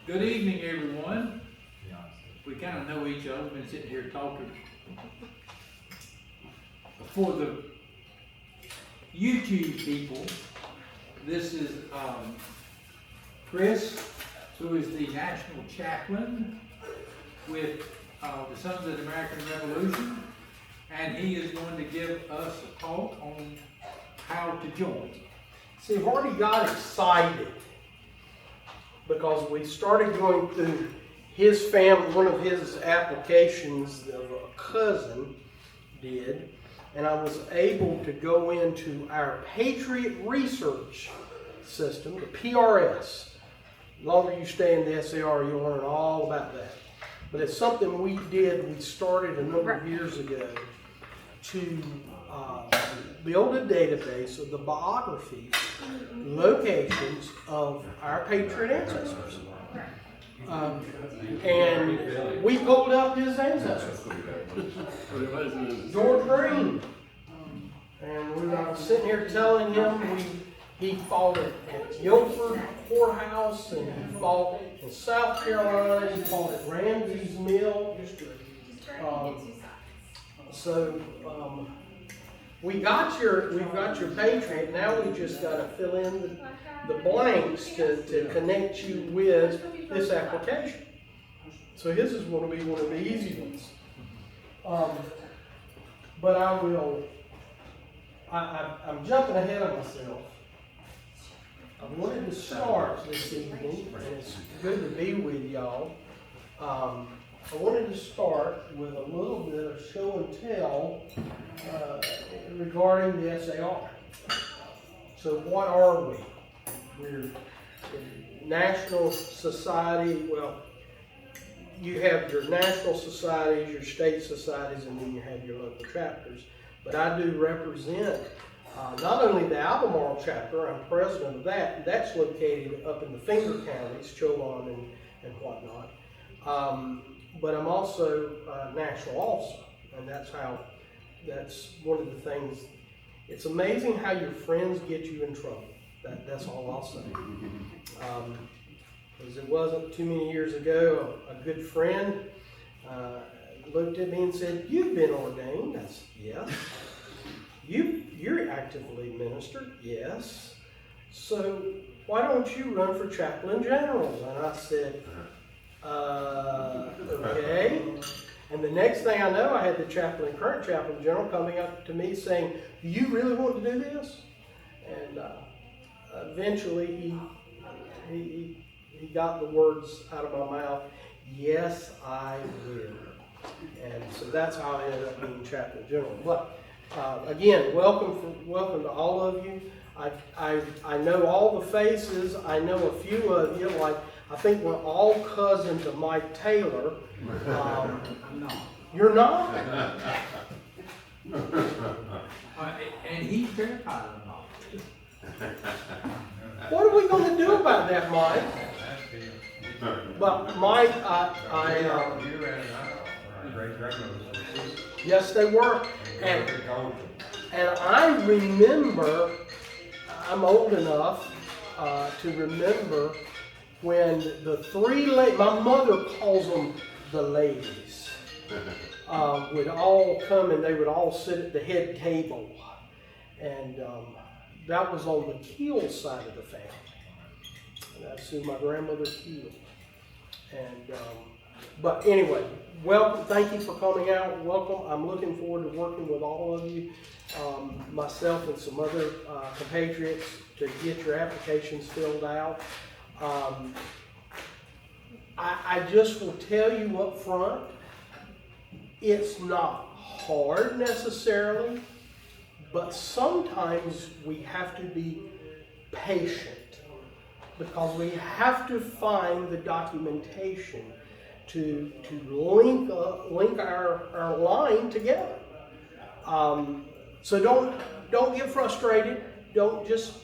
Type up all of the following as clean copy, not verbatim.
Good evening, everyone. We kind of know each other, been sitting here talking. For the YouTube people, this is Chris, who is the national chaplain with the Sons of the American Revolution, and he is going to give us a talk on how to join. See, I've already got excited because we started going through his family, one of his applications that a cousin did, and I was able to go into our Patriot Research System, the PRS. The longer you stay in the SAR, you'll learn all about that. But it's something we started a number of years ago to build a database of the biographies, locations of our Patriot ancestors. And we pulled up his ancestors. George Green. And I was sitting here telling him he fought at Guilford Courthouse, and he fought in South Carolina, he fought at Ramsey's Mill. We've got your Patriot. Now we just got to fill in the blanks to connect you with this application. So his is going to be one of the easy ones. But I'm jumping ahead of myself. I wanted to start this evening, and it's good to be with y'all. I wanted to start with a little bit of show and tell regarding the SAR. So what are we? We're a national society. Well, you have your national societies, your state societies, and then you have your local chapters. But I do represent not only the Albemarle chapter, I'm president of that, and that's located up in the Finger counties, Chowan and whatnot. But I'm also a national officer, and that's one of the things. It's amazing how your friends get you in trouble. That's all I'll say. Because it wasn't too many years ago, a good friend looked at me and said, "You've been ordained." I said, "Yes." You're actively ministered? Yes. So why don't you run for chaplain general? And I said, okay. And the next thing I know, I had the current chaplain general coming up to me saying, "Do you really want to do this?" And eventually he got the words out of my mouth, "Yes, I will." And so that's how I ended up being chaplain general. But again, welcome to all of you. I know all the faces. I know a few of you. Like, I think we're all cousins of Mike Taylor. I'm not. You're not? And he's terrified of not. What are we going to do about that, Mike? But Mike, yes, they were. And I remember, I'm old enough to remember when the three ladies, my mother calls them the ladies, would all come and they would all sit at the head table. And that was on the Keel side of the family. And that's who my grandmother Keel. And but anyway, welcome. Thank you for coming out. Welcome. I'm looking forward to working with all of you, myself and some other compatriots, to get your applications filled out. I just will tell you up front, it's not hard necessarily, but sometimes we have to be patient because we have to find the documentation to link our line together. So don't get frustrated. Don't just.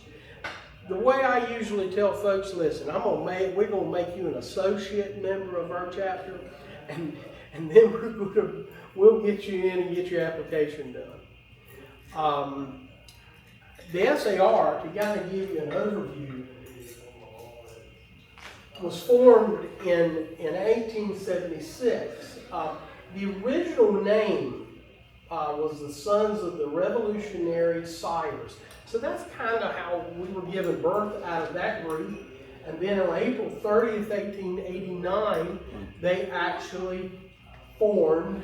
The way I usually tell folks, listen, we're gonna make you an associate member of our chapter, and then we'll get you in and get your application done. The SAR, to kind of give you an overview, was formed in 1876. The original name was the Sons of the Revolutionary Sires. So that's kind of how we were given birth out of that group. And then on April 30th, 1889, they actually formed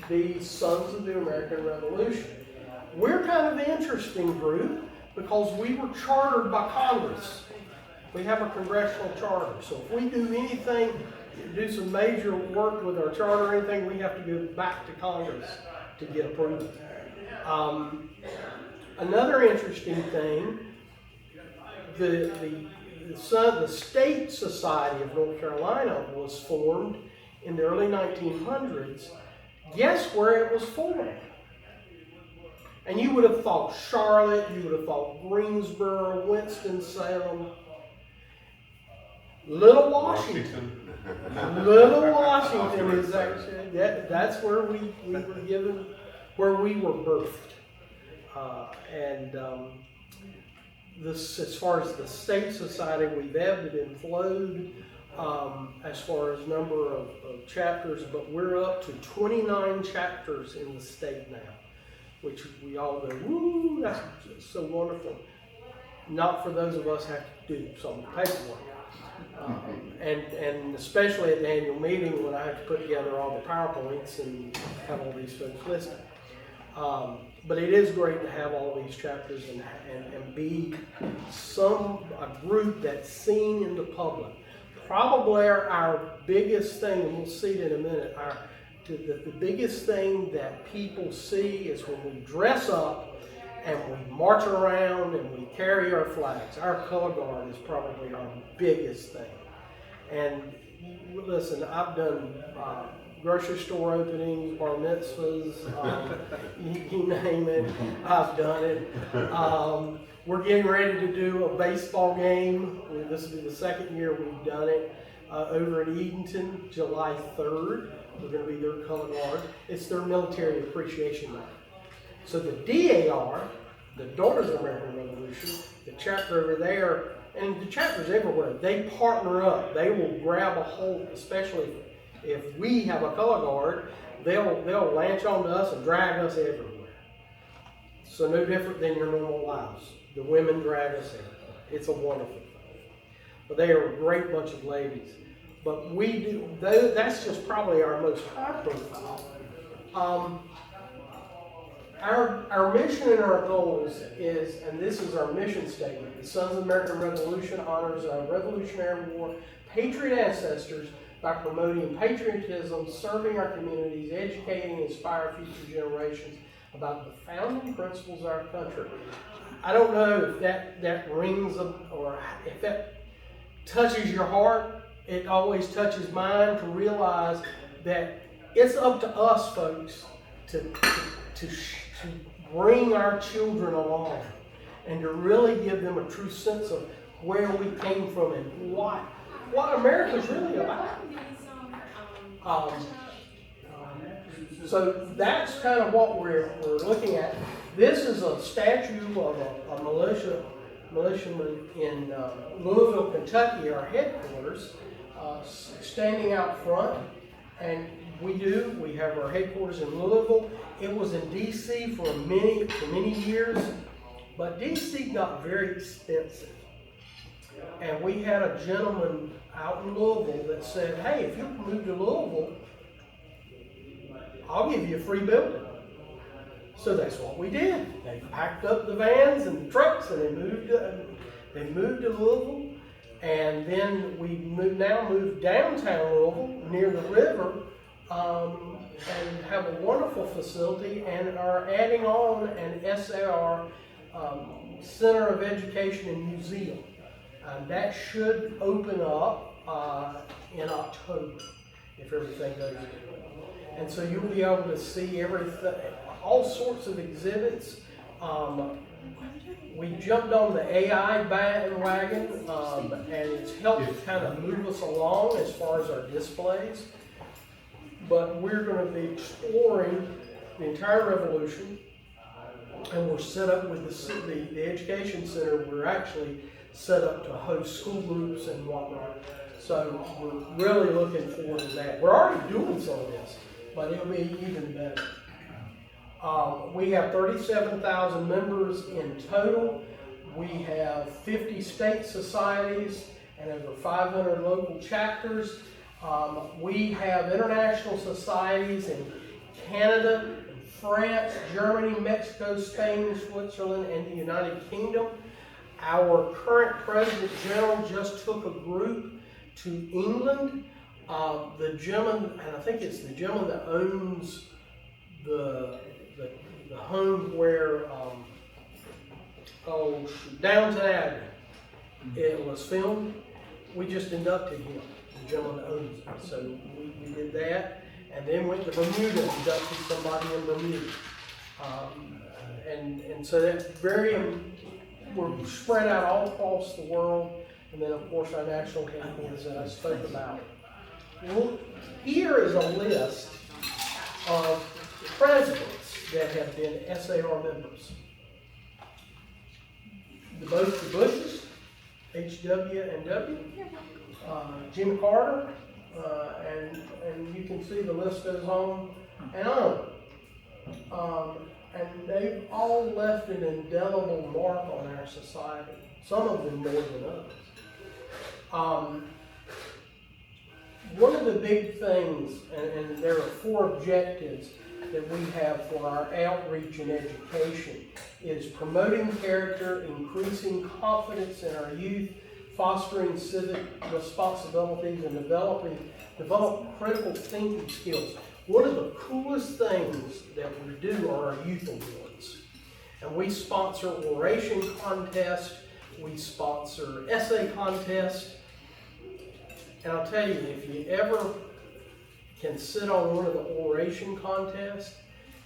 the Sons of the American Revolution. We're kind of an interesting group because we were chartered by Congress. We have a congressional charter. So if we do anything, do some major work with our charter or anything, we have to go back to Congress to get approval. Another interesting thing, the State Society of North Carolina was formed in the early 1900s. Guess where it was formed? And you would have thought Charlotte, you would have thought Greensboro, Winston-Salem, Little Washington. Little Washington is actually, that's where we were given, where we were birthed. As far as the State Society, we've ebbed and flowed as far as number of chapters, but we're up to 29 chapters in the state now, which we all go, woo, that's so wonderful. Not for those of us who have to do some paperwork. And especially at the annual meeting when I have to put together all the PowerPoints and have all these folks listed. But it is great to have all these chapters and be a group that's seen in the public. Probably our biggest thing, and we'll see it in a minute, the biggest thing that people see is when we dress up and we march around and we carry our flags. Our color guard is probably our biggest thing. And listen, I've done grocery store openings, bar mitzvahs, you name it, I've done it. We're getting ready to do a baseball game. This will be the second year we've done it over in Edenton, July 3rd. We're going to be their color guard. It's their military appreciation night. So the DAR, the Daughters of the American Revolution, the chapter over there, and the chapters everywhere, they partner up. They will grab a hold, especially if we have a color guard, they'll latch onto us and drag us everywhere. So no different than your normal lives. The women drag us everywhere. It's a wonderful thing. But they are a great bunch of ladies. But we do, that's just probably our most high profile. Our mission and our goals is, and this is our mission statement, the Sons of the American Revolution honors our Revolutionary War patriot ancestors by promoting patriotism, serving our communities, educating and inspiring future generations about the founding principles of our country. I don't know if that rings or if that touches your heart. It always touches mine to realize that it's up to us, folks, to bring our children along and to really give them a true sense of where we came from and what America's really about. So that's kind of what we're looking at. This is a statue of a militiaman in Louisville, Kentucky, our headquarters, standing out front. And we have our headquarters in Louisville. It was in D.C. for many years, but D.C. got very expensive. And we had a gentleman out in Louisville that said, hey, if you move to Louisville, I'll give you a free building. So that's what we did. They packed up the vans and the trucks and they moved to Louisville. And then we moved downtown Louisville near the river and have a wonderful facility and are adding on an SAR Center of Education and Museum. That should open up in October if everything goes good. And so you'll be able to see everything, all sorts of exhibits. We jumped on the AI bandwagon, and it's helped kind of move us along as far as our displays. But we're going to be exploring the entire revolution, and we're set up with the Education Center. We're actually set up to host school groups and whatnot. So we're really looking forward to that. We're already doing some of this, but it'll be even better. We have 37,000 members in total. We have 50 state societies and over 500 local chapters. We have international societies in Canada, France, Germany, Mexico, Spain, Switzerland, and the United Kingdom. Our current President General just took a group to England. The gentleman, and I think it's the gentleman that owns the home where Downton Abbey it was filmed. We just inducted him, the gentleman that owns it. So we did that, and then went to Bermuda, inducted somebody in Bermuda. And so that's we're spread out all across the world, and then of course our national headquarters that I spoke about. Well, here is a list of presidents that have been SAR members. Both the Bushes, H.W. and W, Jimmy Carter, and you can see the list goes on and on. And they've all left an indelible mark on our society, some of them more than others. One of the big things, and there are 4 objectives that we have for our outreach and education, is promoting character, increasing confidence in our youth, fostering civic responsibilities, and develop critical thinking skills. One of the coolest things that we do are our youth awards. And we sponsor oration contests, we sponsor essay contests. And I'll tell you, if you ever can sit on one of the oration contests,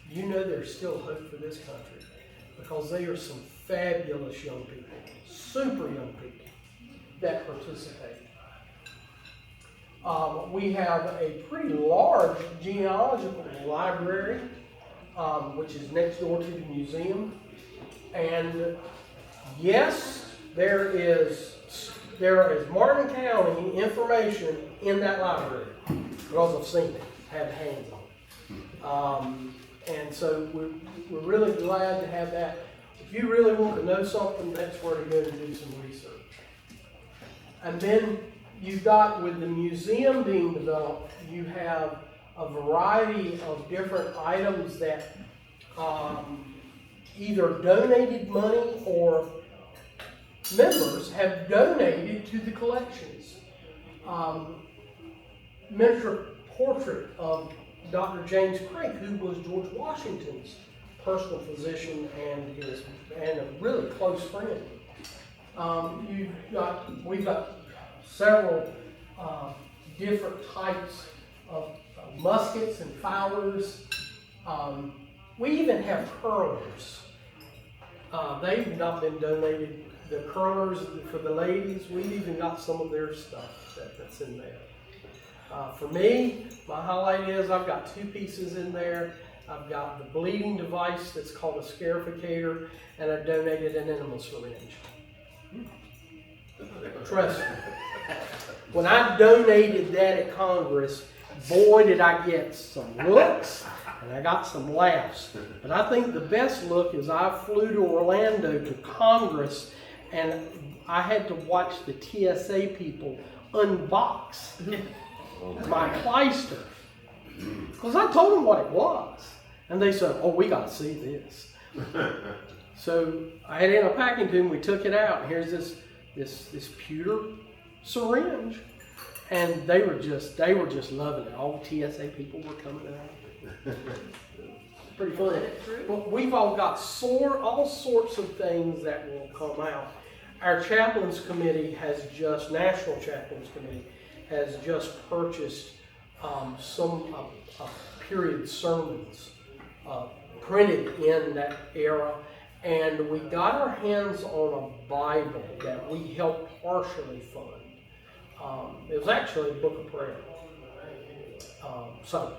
you know there's still hope for this country, because they are some fabulous young people, super young people that participate. We have a pretty large genealogical library, which is next door to the museum. And yes, there is Martin County information in that library, because I've seen it, had hands on it. And so we're really glad to have that. If you really want to know something, that's where to go to do some research. And then you've got, with the museum being developed, you have a variety of different items that either donated money or members have donated to the collections. Miniature portrait of Dr. James Craik, who was George Washington's personal physician and a really close friend. We've got several different types of muskets and fowlers. We even have curlers. They've not been donated. The curlers for the ladies, we've even got some of their stuff that's in there. For me, my highlight is I've got 2 pieces in there. I've got the bleeding device that's called a scarificator, and I donated an enema syringe. Trust me. When I donated that at Congress, boy did I get some looks and I got some laughs. But I think the best look is I flew to Orlando to Congress, and I had to watch the TSA people unbox my Clyster, because I told them what it was, and they said, "Oh, we got to see this." So I had it in a packing tube. We took it out. And here's this pewter syringe, and they were just loving it. All the TSA people were coming out. Pretty fun. But we've all got all sorts of things that will come out. Our chaplains committee National Chaplains Committee has just purchased some period sermons printed in that era, and we got our hands on a Bible that we helped partially fund. It was actually a book of prayer. So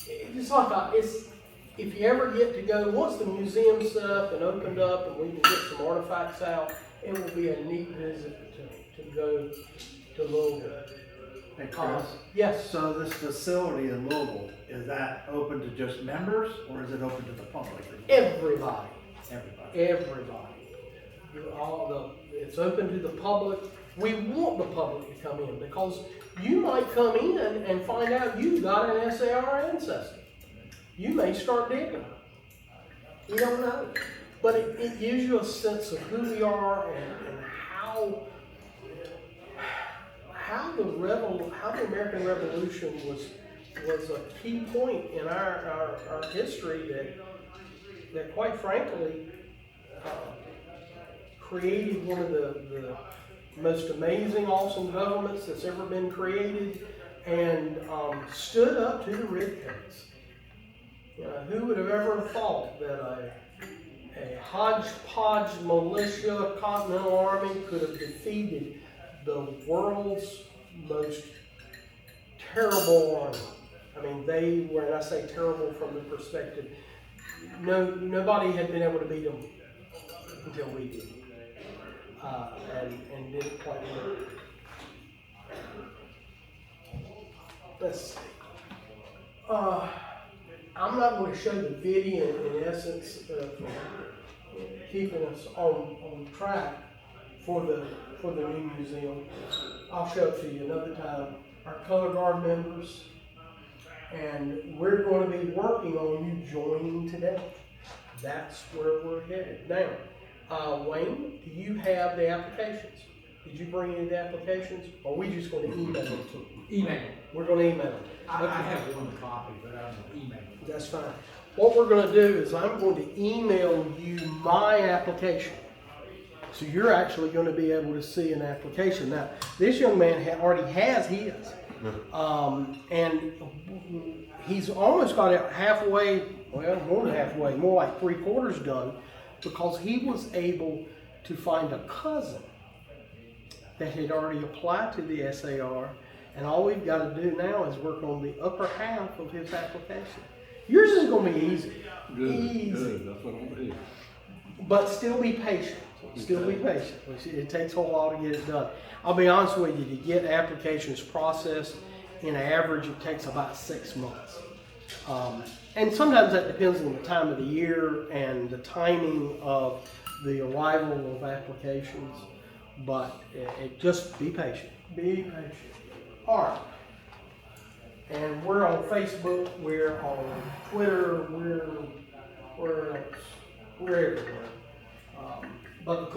it's like if you ever get to go, once the museum's set up and opened up and we can get some artifacts out, It will be a neat visit to go to Louisville. Hey, Chris, Yes, so this facility in Louisville, is that open to just members or is it open to the public? everybody. Everybody. Everybody. It's open to the public. We want the public to come in because you might come in and find out you've got an SAR ancestor. You may start digging. You don't know. But it gives you a sense of who we are and how the American Revolution was a key point in our history that quite frankly created one of the most amazing, awesome governments that's ever been created, and stood up to the redcoats. Who would have ever thought that a hodgepodge militia Continental Army could have defeated the world's most terrible army? I mean, they were, and I say terrible from the perspective, nobody had been able to beat them until we did. And did it quite well. Let's see. I'm not going to show the video in essence keeping us on track for the new museum. I'll show it to you another time. Our color guard members, and we're going to be working on you joining today. That's where we're headed. Now, Wayne, do you have the applications? Did you bring any of the applications? Or are we just going to email them to you? Email. We're going to email them. I have one copy, but I don't email. That's fine. What we're going to do is I'm going to email you my application. So you're actually going to be able to see an application. Now, this young man already has his. And he's almost got it halfway, well, more than halfway, more like 3/4 done, because he was able to find a cousin that had already applied to the SAR, and all we've got to do now is work on the upper half of his application. Yours is going to be easy. Good, that's what I'm here. But still be patient. Still be patient. It takes a while to get it done. I'll be honest with you, to get applications processed, in average, it takes about 6 months. And sometimes that depends on the time of the year and the timing of the arrival of applications. But just be patient. Be patient. All right. And we're on Facebook. We're on Twitter. We're everywhere. But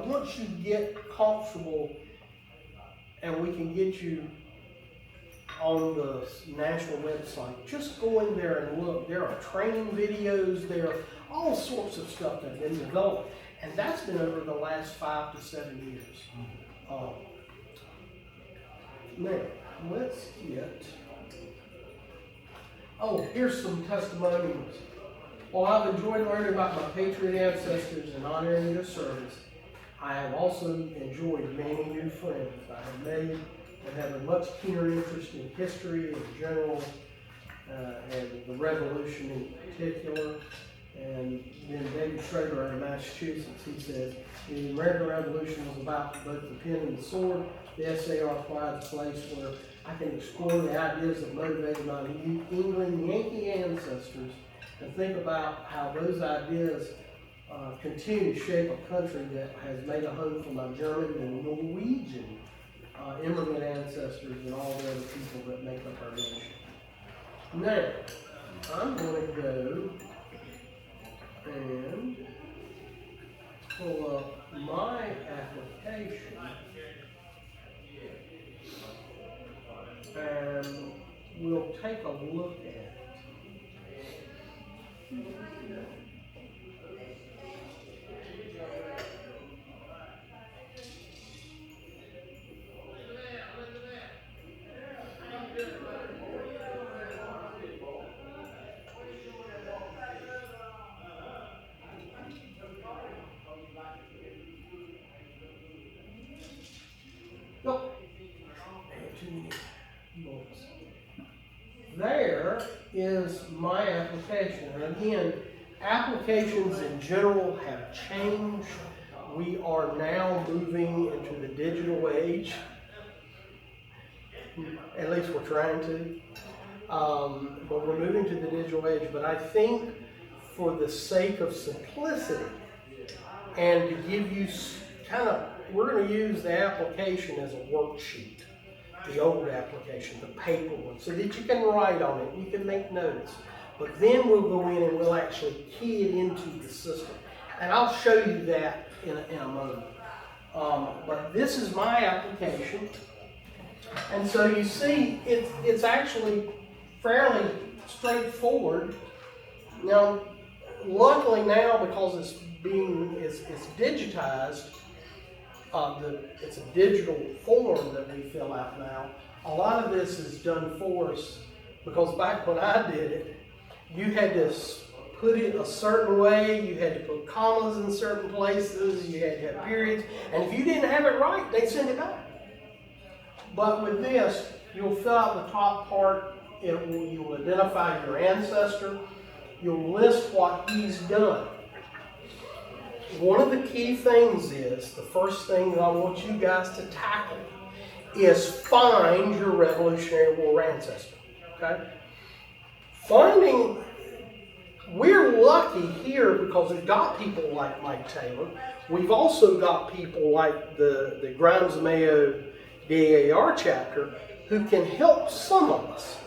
once you get comfortable, and we can get you on the national website, just go in there and look. There are training videos. There are all sorts of stuff that's been developed, and that's been over the last 5 to 7 years. Now, let's get. Oh, here's some testimonials. While I've enjoyed learning about my patriot ancestors and honoring their service, I have also enjoyed many new friends I have made that have a much keener interest in history in general, and the Revolution in particular. And then David Schrader out of Massachusetts, he says, the American Revolution was about both the pen and the sword. The SAR provides a place where I can explore the ideas that motivated my England Yankee ancestors and think about how those ideas continue to shape a country that has made a home for my German and Norwegian immigrant ancestors and all the other people that make up our nation. Now, I'm going to go and pull up my application, and we'll take a look at it. Nope. There is my application. And again, applications in general have changed We are now moving into the digital age. At least we're trying to. But we're moving to the digital age. But I think for the sake of simplicity and to give you we're going to use the application as a worksheet. The old application, the paper one, so that you can write on it, you can make notes. But then we'll go in and we'll actually key it into the system. And I'll show you that in a moment. But this is my application. And so you see, it's actually fairly straightforward. Now, luckily now, because it's digitized, it's a digital form that we fill out now. A lot of this is done for us because back when I did it, you had to put it a certain way, you had to put commas in certain places, you had to have periods, and if you didn't have it right, they'd send it back. But with this, you'll fill out the top part, you'll identify your ancestor, you'll list what he's done. One of the key things is, the first thing that I want you guys to tackle is find your Revolutionary War ancestor, okay? We're lucky here because we've got people like Mike Taylor. We've also got people like the Grimes Mayo DAR chapter who can help some of us.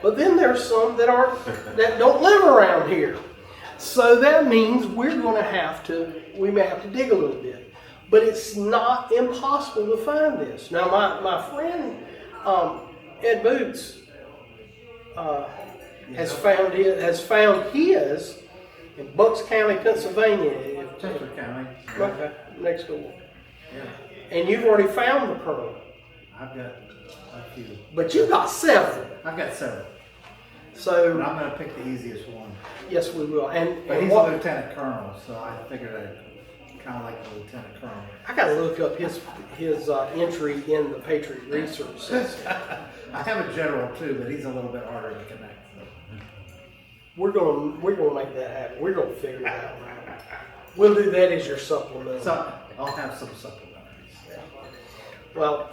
But then there's some that don't live around here. So that means we may have to dig a little bit. But it's not impossible to find this. Now my friend Ed Boots has found his in Bucks County, Pennsylvania. Chester County. Okay, next door. Yeah. And you've already found the pearl. I've got a few. But you've got several. I've got several. So But I'm going to pick the easiest one. yes, we will. But he's a lieutenant colonel, so I figured I'd kind of like the lieutenant colonel. I got to look up his entry in the Patriot Research System. I have a general too, but he's a little bit harder to connect. So. We're gonna make that happen. We're gonna figure it out. We'll do that as your supplement. So I'll have some supplementaries. Yeah. Well,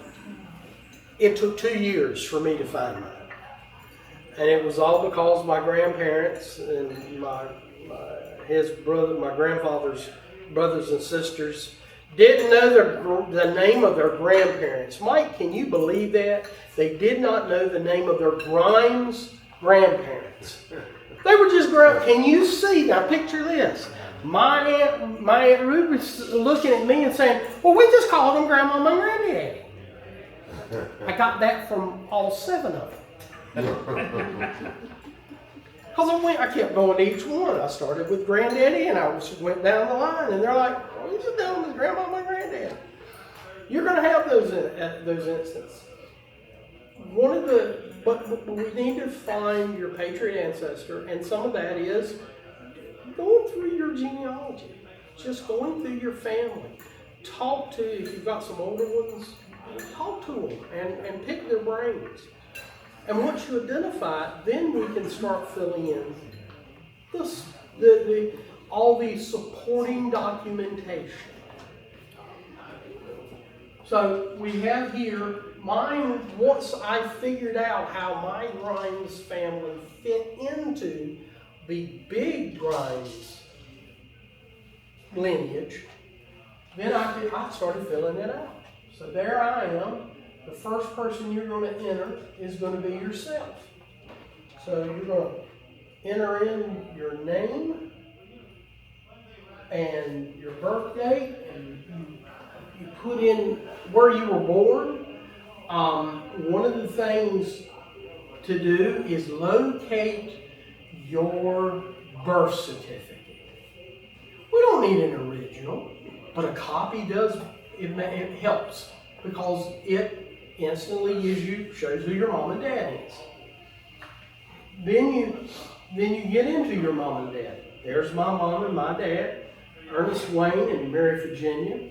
it took 2 years for me to find mine. And it was all because my grandparents and my grandfather's brothers and sisters didn't know the name of their grandparents. Mike, can you believe that? They did not know the name of their Grimes grandparents. They were just can you see? Now picture this. My Aunt Ruth was looking at me and saying, well, we just called them Grandma and Granddaddy. I got that from all 7 of them. Because I kept going to each one. I started with Granddaddy and I went down the line and they're like, oh, you just down with Grandma and Granddaddy. You're going to have those instances. But we need to find your Patriot ancestor, and some of that is going through your genealogy, just going through your family. Talk to, if you've got some older ones, talk to them and pick their brains. And once you identify it, then we can start filling in all the supporting documentation. So we have here mine. Once I figured out how my Grimes family fit into the big Grimes lineage, then I started filling it out. So there I am. The first person you're going to enter is going to be yourself. So you're going to enter in your name and your birth date, and you put in where you were born. One of the things to do is locate your birth certificate. We don't need an original, but a copy does. It helps because it instantly shows who your mom and dad is. Then you get into your mom and dad. There's my mom and my dad, Ernest Wayne and Mary Virginia.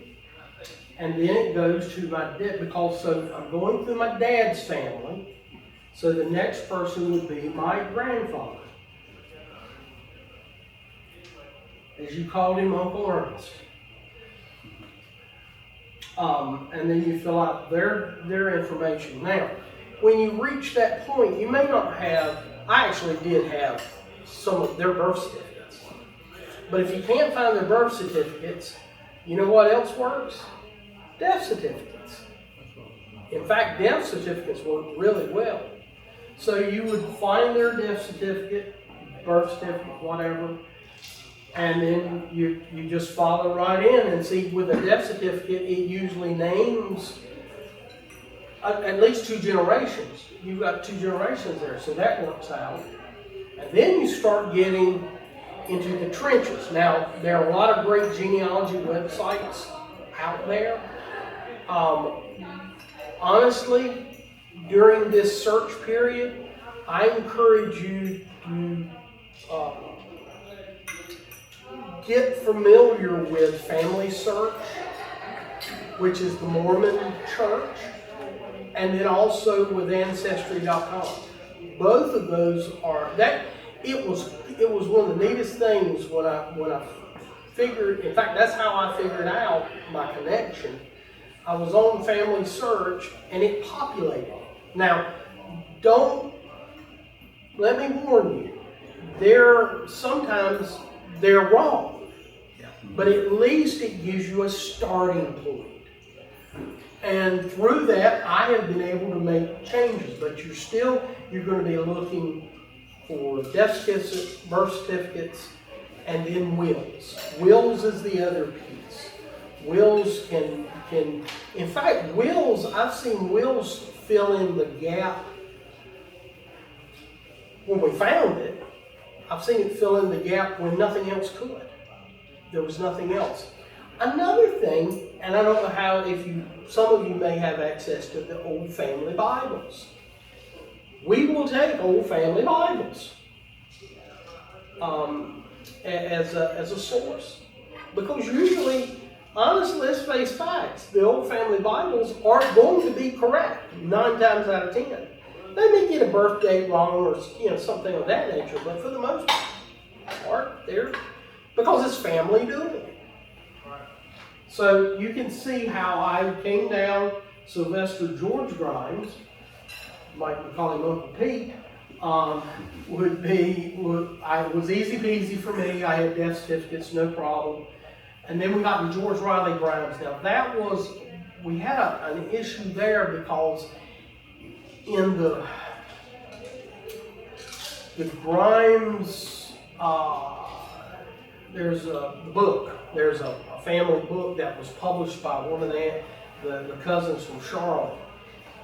And then it goes to my dad, because so I'm going through my dad's family. So the next person would be my grandfather. As you called him, Uncle Ernest. And then you fill out their information. Now, when you reach that point, you may not have, I actually did have some of their birth certificates. But if you can't find their birth certificates, you know what else works? Death certificates. In fact, death certificates work really well. So you would find their death certificate, birth certificate, whatever, and then you just follow right in and see with a death certificate, it usually names at least 2 generations. You've got 2 generations there, so that works out. And then you start getting into the trenches. Now, there are a lot of great genealogy websites out there. Honestly, during this search period, I encourage you to get familiar with Family Search, which is the Mormon church, and then also with Ancestry.com. Both of those are that. It was one of the neatest things when I figured. In fact, that's how I figured out my connection. I was on Family Search and it populated. Now, let me warn you. Sometimes they're wrong, but at least it gives you a starting point. And through that, I have been able to make changes, but you're going to be looking for death certificates, birth certificates, and then wills. Wills is the other piece. Wills can, in fact, wills, I've seen wills fill in the gap. When we found it, I've seen it fill in the gap when nothing else could. There was nothing else. Another thing, and I don't know some of you may have access to the old family Bibles. We will take old family Bibles as a source. Because usually, honestly, let's face facts, the old family Bibles aren't going to be correct 9 times out of 10. They may get a birth date wrong or something of that nature, but for the most part, they're because it's family doing it. So you can see how I came down Sylvester George Grimes, might call him Uncle Pete, it was easy peasy for me. I had death certificates, no problem. And then we got to George Riley Grimes. Now we had an issue there because in the Grimes, there's a book. There's a family book that was published by one of the cousins from Charlotte.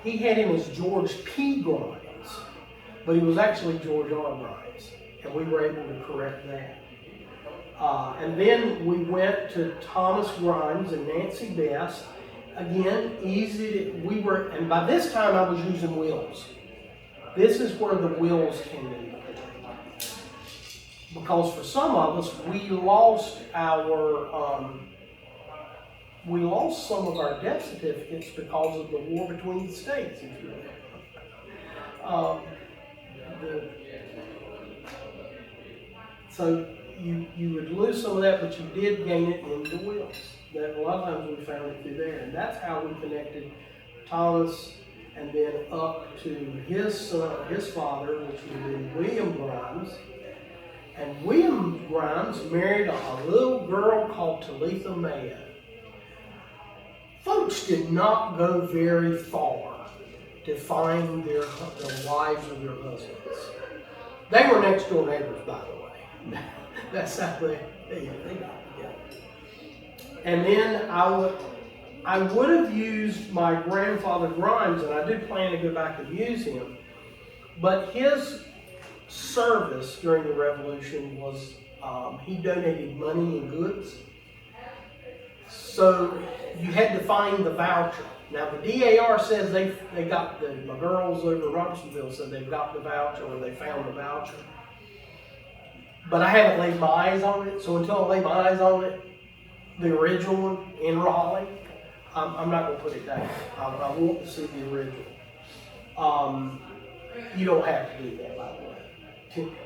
He had him as George P. Grimes, but he was actually George R. Grimes, and we were able to correct that. And then we went to Thomas Grimes and Nancy Best. Again, and by this time I was using wills. This is where the wills came in. Because for some of us, we lost some of our death certificates because of the war between the states, if you will. So you would lose some of that, but you did gain it in the wills. That a lot of times we found it through there, and that's how we connected Thomas, and then up to his son, his father, which would have been William Grimes. And William Grimes married a little girl called Talitha Mayo. Folks did not go very far to find their wives or their husbands. They were next door neighbors, by the way. That's how they got together. And then I would have used my grandfather Grimes, and I do plan to go back and use him, but his service during the Revolution was he donated money and goods. So you had to find the voucher. Now the DAR says they got my girls over Robertsonville said they've got the voucher or they found the voucher. But I haven't laid my eyes on it, so until I lay my eyes on it, the original one in Raleigh, I'm not going to put it down. I want to see the original. You don't have to do that, by the way.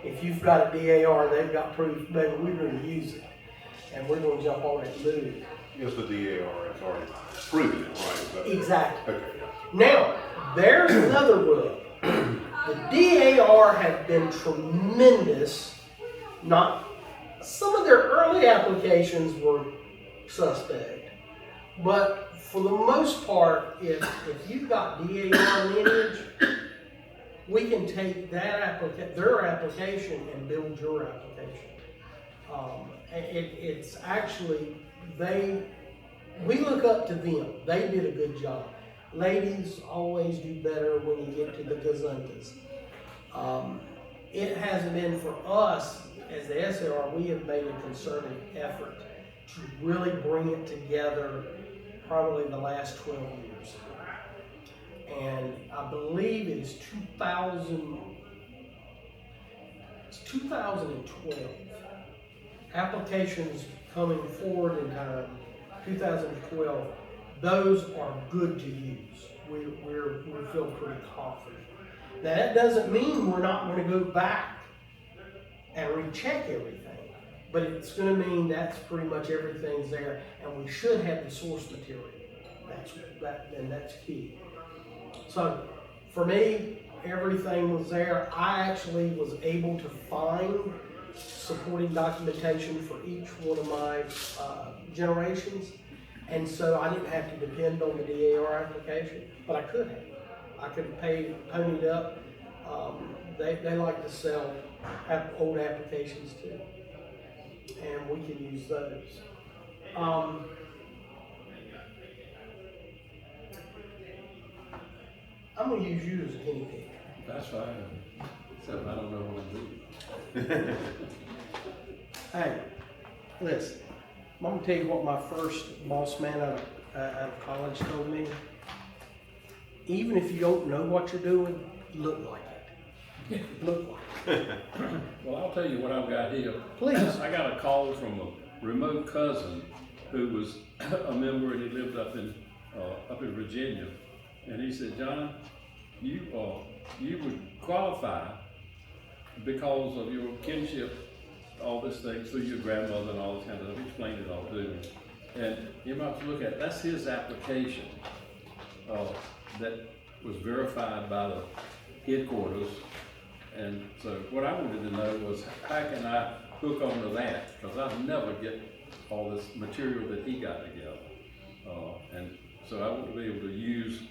If you've got a DAR and they've got proof, baby, we're going to use it. And we're going to jump on it and move it. Yes, the DAR has already proven it, right? Is that- Exactly. Okay, yeah. Now, there's another rule. The DAR have been tremendous. Not some of their early applications were suspect, but for the most part, if you've got DAR lineage, we can take that their application and build your application. It's actually we look up to them. They did a good job. Ladies always do better when you get to the gazuntas. It hasn't been for us as the SAR, we have made a concerted effort to really bring it together probably the last 12 years. And I believe it is 2012. Applications coming forward in 2012, those are good to use. We feel pretty confident. Now that doesn't mean we're not going to go back and recheck everything, but it's going to mean that's pretty much everything's there, and we should have the source material. That's key. So for me, everything was there. I actually was able to find supporting documentation for each one of my generations, and so I didn't have to depend on the DAR application, but I could have. I could have ponied up. They like to sell old applications too, and we can use those. I'm going to use you as a guinea pig. That's fine. Except I don't know what I'm doing. Hey, listen, I'm going to tell you what my first boss man out of college told me. Even if you don't know what you're doing, look like it. Look like it. Well, I'll tell you what I've got here. Please. I got a call from a remote cousin who was a member, and he lived up in Virginia. And he said, John, you would qualify because of your kinship, all this thing through your grandmother and all this kind of stuff. He explained it all to me. And you might have to look at, that's his application that was verified by the headquarters. And so what I wanted to know was, how can I hook onto that? Because I'll never get all this material that he got together. And so I want to be able to use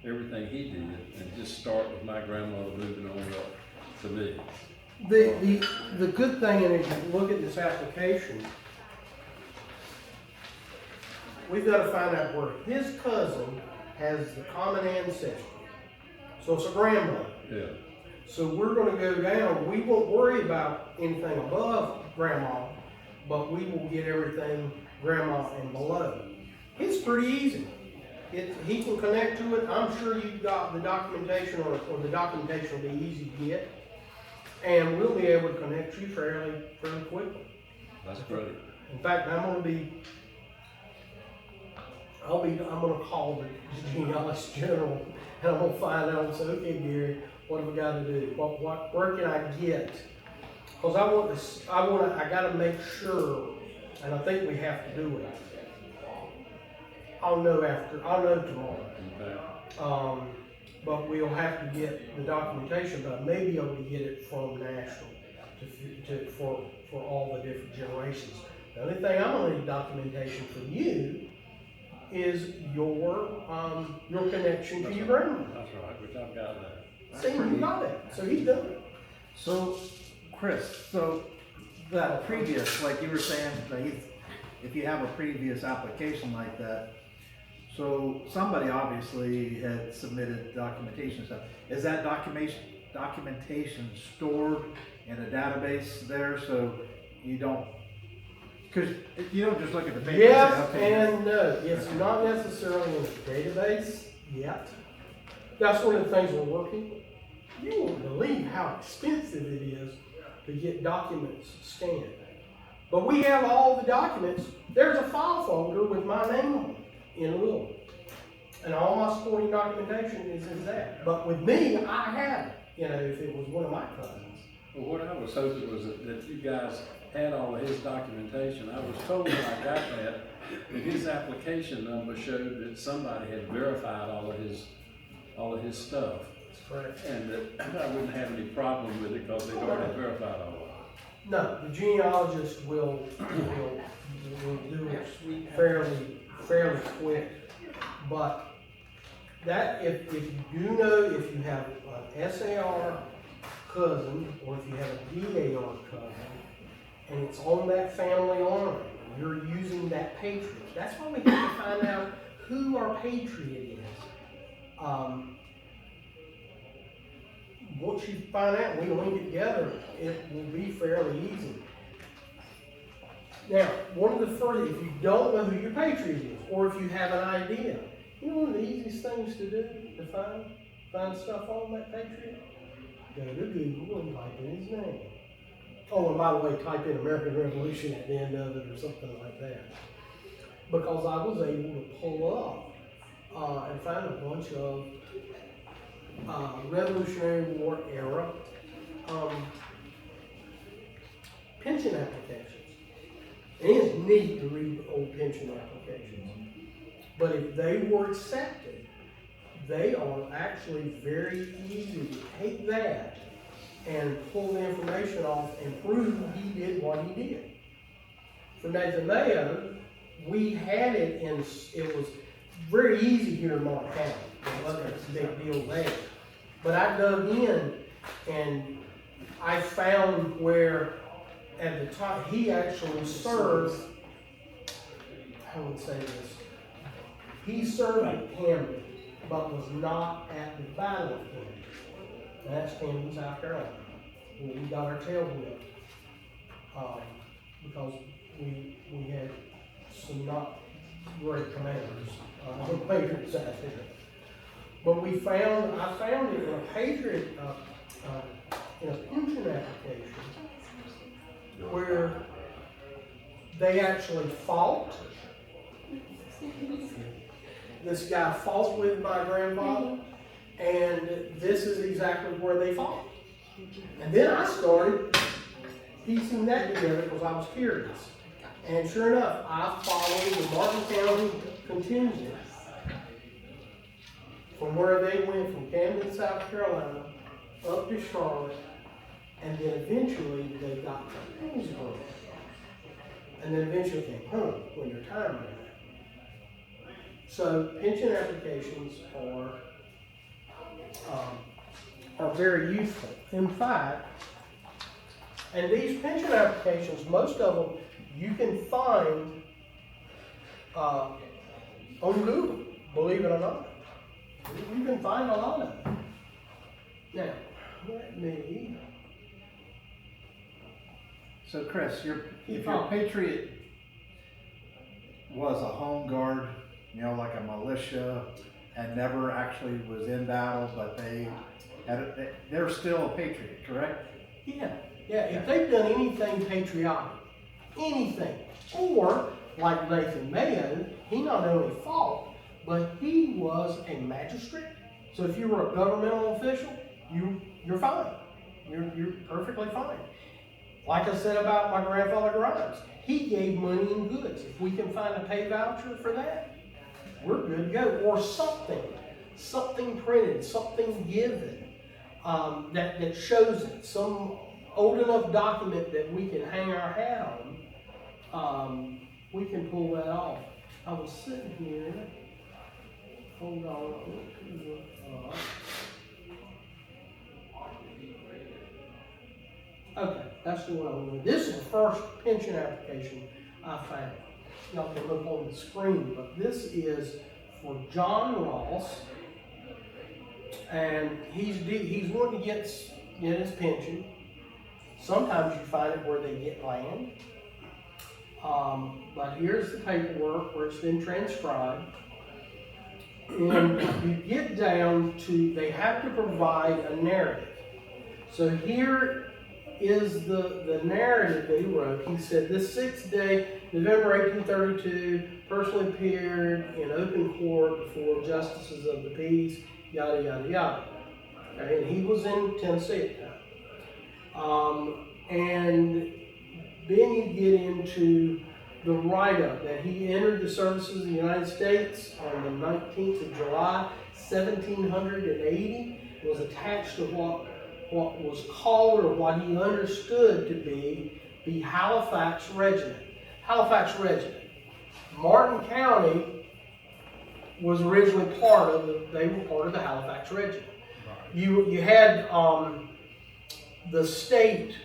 everything he did and just start with my grandmother moving on up to me. The good thing, and if you look at this application, we've got to find out where his cousin has the common ancestry. So it's a grandmother. Yeah. So we're going to go down. We won't worry about anything above grandma, but we will get everything grandma and below. It's pretty easy. He can connect to it. I'm sure you've got the documentation, or the documentation will be easy to get. And we'll be able to connect you fairly quickly. That's great. In fact, I'm going to call the genealogist general, and I'm going to find out and say, okay, Gary, what have I got to do? Where can I get? Because I got to make sure, and I think we have to do it. I'll know tomorrow. Okay. But we'll have to get the documentation, but I may be able to get it from National for all the different generations. The only thing I'm going to need documentation from you is your connection to your grandma. That's right, which I've got that. See, you got it. So he's done it. So, Chris, that previous, like you were saying, if you have a previous application like that, so somebody obviously had submitted documentation stuff. Is that documentation stored in a database there, so you don't, because you don't just look at the paper Yes and say, okay. and no. It's not necessarily in the database yet. That's one of the things we're working. You won't believe how expensive it is to get documents scanned. But we have all the documents. There's a file folder with my name on it in Louisville. And all my supporting documentation is in that. But with me, I have it, if it was one of my cousins. Well, what I was hoping was that you guys had all of his documentation. I was told when I got that his application number showed that somebody had verified all of his stuff. That's correct. And that I wouldn't have any problem with it because they'd already verified all of it. No, the genealogist will do it fairly quick. But that, if you do know, if you have an SAR cousin, or if you have a DAR cousin, and it's on that family line, you're using that patriot. That's why we have to find out who our patriot is. Once you find out, we link it together, it will be fairly easy. Now, one of the first, if you don't know who your patriot is, or if you have an idea, you know one of the easiest things to do to find stuff on that patriot? Go to Google and type in his name. Oh, and by the way, type in American Revolution at the end of it or something like that. Because I was able to pull up and find a bunch of Revolutionary War era pension applications. And it's neat to read old pension applications. But if they were accepted, they are actually very easy to take that and pull the information off and prove he did what he did. For Nathan Mayo, we had it in, it was very easy here in Martin County. It wasn't a big deal there. But I dug in and I found where at the top, he actually served, I would say this, he served at Camden, but was not at the Battle of Camden. And that's Camden, South Carolina, where we got our tail whipped. Because we had some not great commanders on the Patriots out there. But I found it in a Patriot, in a pension application, where they actually fought. This guy fought with my grandfather, and this is exactly where they fought. And then I started piecing that together because I was curious. And sure enough, I followed the Martin County contingent from where they went from Camden, South Carolina, up to Charlotte, and then eventually they got to Hillsborough. And then eventually came home when their time ran out. So pension applications are very useful. In fact, and these pension applications, most of them you can find on Google, believe it or not. You can find a lot of them. Now, let me. So Chris, if your patriot was a home guard, like a militia, and never actually was in battle, but they're still a patriot, correct? Yeah. If they've done anything patriotic, anything, or like Nathan Mayo, he not only fought, but he was a magistrate. So if you were a governmental official, you're fine. You're perfectly fine. Like I said about my grandfather Grimes, he gave money and goods. If we can find a pay voucher for that, we're good to go. Or something printed, something given that shows it. Some old enough document that we can hang our hat on. We can pull that off. I was sitting here. Hold on. Okay, that's the one I'm doing. This is the first pension application I found. Y'all can look on the screen, but this is for John Ross, and he's wanting to get his pension. Sometimes you find it where they get land, but here's the paperwork where it's been transcribed. And you get down to, they have to provide a narrative. So here is the narrative they wrote. He said, this 6th day, November 1832, personally appeared in open court before justices of the peace, yada, yada, yada. Okay, and he was in Tennessee at the time. And then you get into the write-up that he entered the services of the United States on the 19th of July, 1780. It was attached to what was called, or what he understood to be, the Halifax Regiment. Halifax Regiment. Martin County was originally they were part of the Halifax Regiment. You had the state,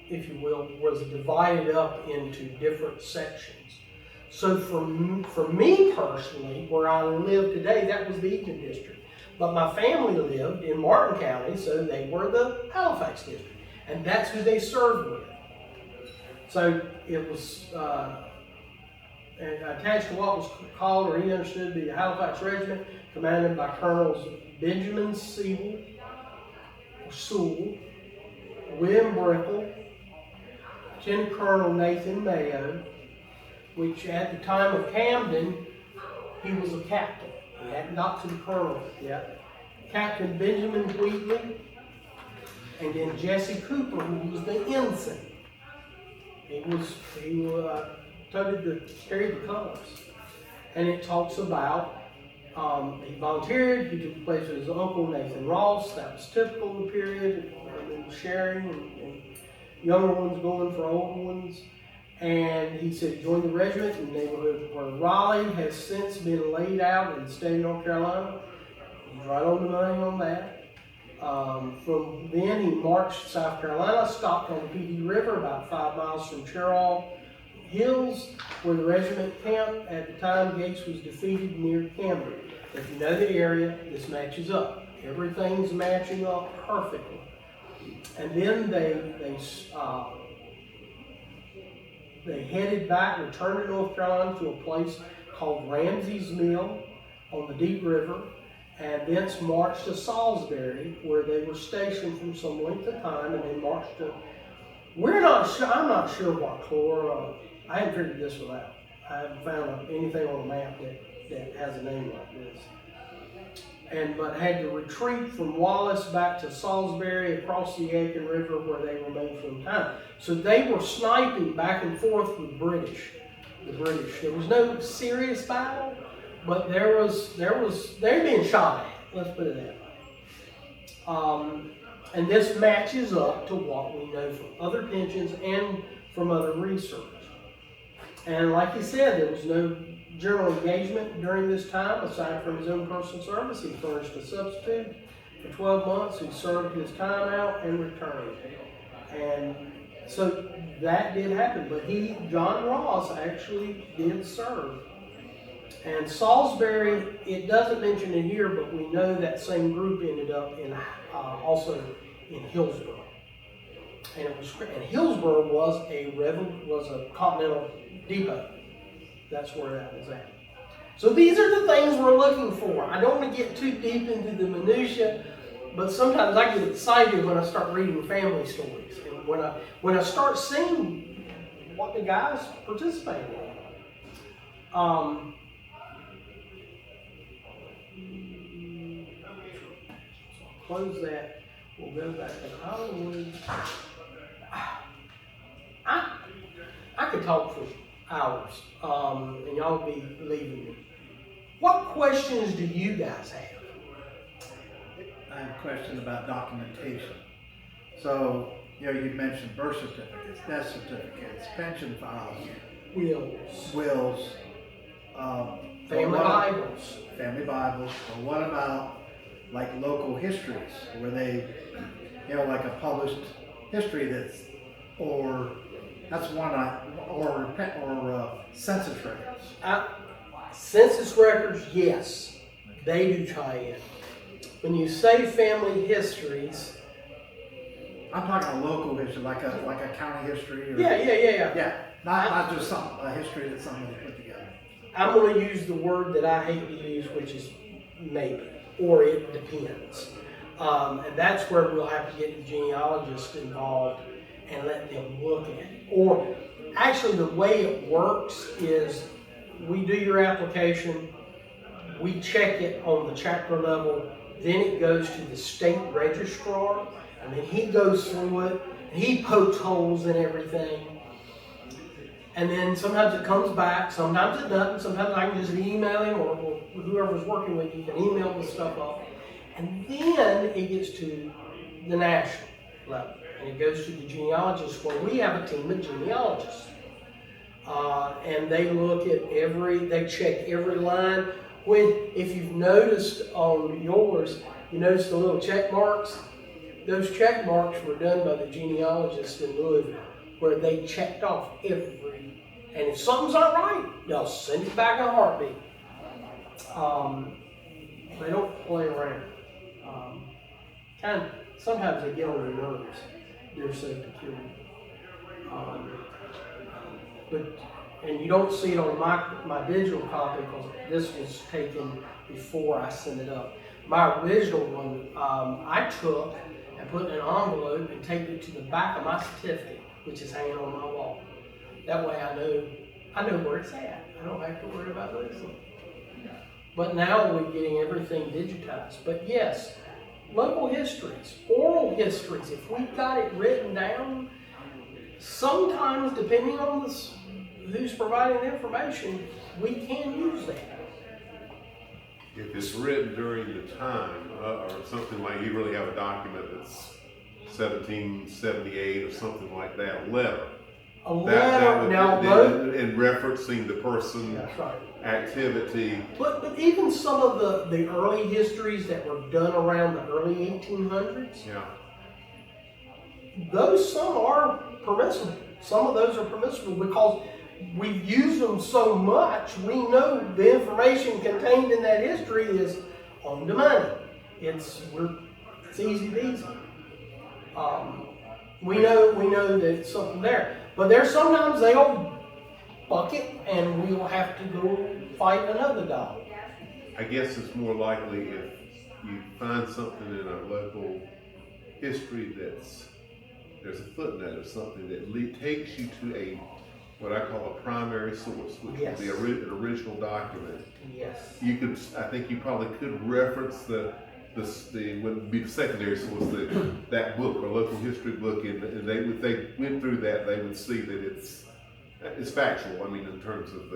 if you will, was divided up into different sections. So for me personally, where I live today, that was the Eaton District. But my family lived in Martin County, so they were the Halifax District. And that's who they served with. So it was attached to what was called, or he understood, the Halifax Regiment, commanded by Colonels Benjamin Sewell, William Brickle, Lieutenant Colonel Nathan Mayo, which at the time of Camden, he was a captain. He hadn't got to the colonel yet. Captain Benjamin Wheatley, and then Jesse Cooper, who was the ensign. He carried the colors. And it talks about, he volunteered, he took the place of his uncle Nathan Ross. That was typical in the period, and sharing, and younger ones going for older ones. And he said he joined the regiment in the neighborhood where Raleigh has since been laid out in the state of North Carolina. He's right on the money on that. From then he marched to South Carolina, stopped on the Pee River about 5 miles from Cherall Hills, where the regiment camped. At the time, Gates was defeated near Camden. If you know the area, this matches up. Everything's matching up perfectly. And then they headed back, returned to North Carolina to a place called Ramsey's Mill on the Deep River, and thence marched to Salisbury, where they were stationed from some length of time, and then marched to, I'm not sure what corps, I haven't figured this one out. I haven't found anything on the map that has a name like this. But had to retreat from Wallace back to Salisbury across the Aiken River, where they remained for a time. So they were sniping back and forth with the British. There was no serious battle, but they're being shot at. Let's put it that way. And this matches up to what we know from other pensions and from other research. And like he said, there was no general engagement during this time, aside from his own personal service. He furnished a substitute for 12 months who served his time out and returned. And so that did happen, but John Ross actually did serve. And Salisbury, it doesn't mention it here, but we know that same group ended up also in Hillsborough. And Hillsborough was a Continental depot. That's where that was at. So these are the things we're looking for. I don't want to get too deep into the minutia, but sometimes I get excited when I start reading family stories, and when I start seeing what the guys participate in. Close that. We'll go back to Hollywood. I could talk for hours, and y'all be leaving me. What questions do you guys have? I have a question about documentation. So, you mentioned birth certificates, death certificates, pension files, wills, Family Bibles. Family Bibles. But what about like local histories, where they, like a published history or census records? Census records, yes, they do tie in. When you say family histories, I'm talking a local history, like a county history. Or, yeah. Yeah, not just a history that somebody put together. I'm going to use the word that I hate to use, which is maybe, or it depends. And that's where we'll have to get the genealogist involved and let them look at it. Or actually the way it works is we do your application, we check it on the chapter level, then it goes to the state registrar. And then he goes through it, and he pokes holes in everything. And then sometimes it comes back, sometimes it doesn't. Sometimes I can just email him, or whoever's working with you can email the stuff up. And then it gets to the national level. And it goes to the genealogists, where we have a team of genealogists. And they look at they check every line. If you've noticed on yours, you notice the little check marks? Those check marks were done by the genealogists in Louisville, where they checked off and if something's not right, they'll send it back in a heartbeat. They don't play around. Sometimes they get on their nerves. They're so peculiar. And you don't see it on my digital copy, because this was taken before I sent it up. My original one, I took and put in an envelope and taped it to the back of my certificate, which is hanging on my wall. That way I know where it's at. I don't have to worry about losing it. But now we're getting everything digitized. But yes, local histories, oral histories, if we've got it written down, sometimes depending on who's providing the information, we can use that. If it's written during the time, or something like, you really have a document that's 1778 or something like that, letter. A letter, and referencing the person, that's right. Activity. But even some of the early histories that were done around the early 1800s, Yeah. some are permissible. Some of those are permissible because we've used them so much. We know the information contained in that history is on the money. It's easy peasy. We know that it's something there. But there's sometimes they'll buck it and we'll have to go fight another dog. I guess it's more likely if you find something in our local history there's a footnote of something that takes you to what I call a primary source, which Yes. would be an original document. Yes. I think you probably could reference would be the secondary source, that book or local history book, and if they went through that, they would see that it's factual. I mean, in terms of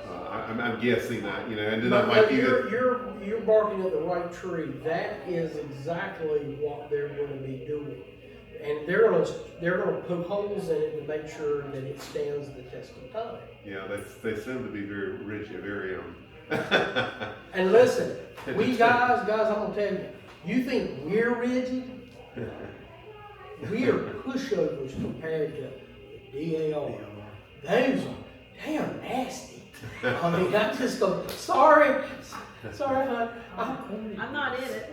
I'm guessing that, and then I might you're barking at the right tree. That is exactly what they're going to be doing, and they're going to poke holes in it to make sure that it stands the test of time. Yeah, they seem to be very rigid, very And listen, we guys, I'm gonna tell you, you think we're rigid? We are pushovers compared to DAR. They are nasty. I mean, I just go, sorry, hon. I'm not in it.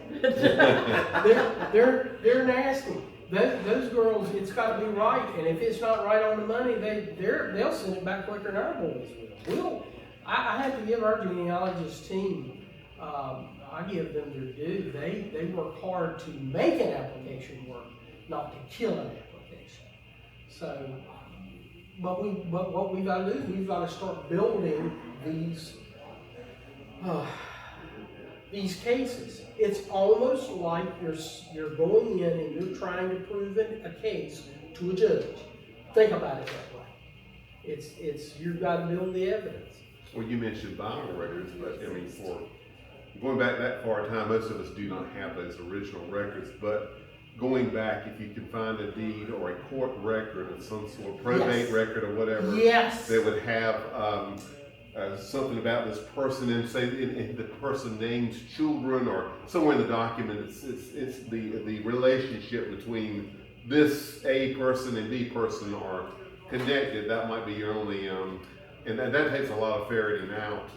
They're nasty. Those girls, it's got to be right, and if it's not right on the money, they'll send it back quicker than our boys will. I have to give our genealogist team, I give them their due. They work hard to make an application work, not to kill an application. So, but what we've got to do is we've got to start building these cases. It's almost like you're going in and you're trying to prove a case to a judge. Think about it that way. It's you've got to build the evidence. Well, you mentioned vinyl records, but I mean, for going back that far in time, most of us do not have those original records. But going back, if you can find a deed or a court record of some sort, probate Yes. record or whatever, Yes. that would have something about this person, and say the person names children, or somewhere in the document, it's the relationship between this A person and B person are connected. That might be your only. And that takes a lot of ferreting out.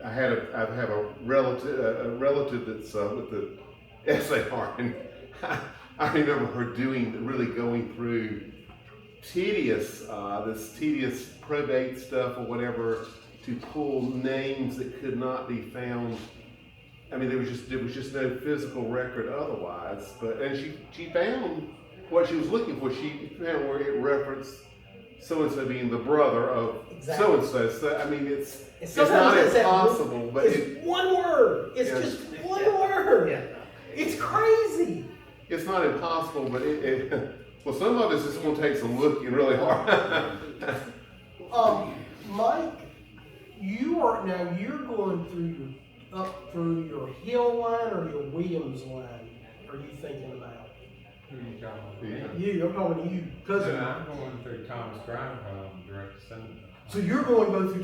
I have a relative that's with the SAR, and I remember her really going through tedious probate stuff or whatever to pull names that could not be found. I mean, there was just no physical record otherwise. And she found what she was looking for. She found where it referenced so-and-so being the brother of Exactly. so-and-so. So, I mean, it's not impossible, but it's one word. It's just one word. Yeah. It's crazy. it's not impossible, but well, some of us it's gonna take some looking really hard. Mike, you're going through up through your Hill line or your Williams line, are you thinking about? Who you talking about? I'm talking to you, cousin. I'm going through Thomas Grimes, direct descendant. So you're going to go through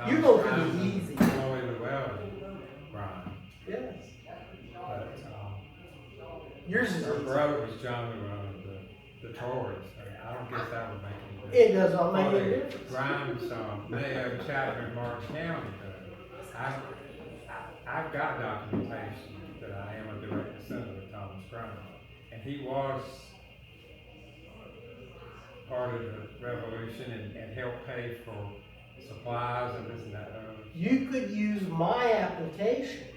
you're going through the easy. All the way to Weldon, Grimes. Yes. But, Yours is her easy. brother was John the Tories. I don't guess that would make any difference. It does not make any difference. Grimes, Mayo chapter in Martin County, though. I've got documentation that I am a direct descendant of Thomas Grimes. And he was part of the revolution and helped pay for supplies and this and that. You could use my application.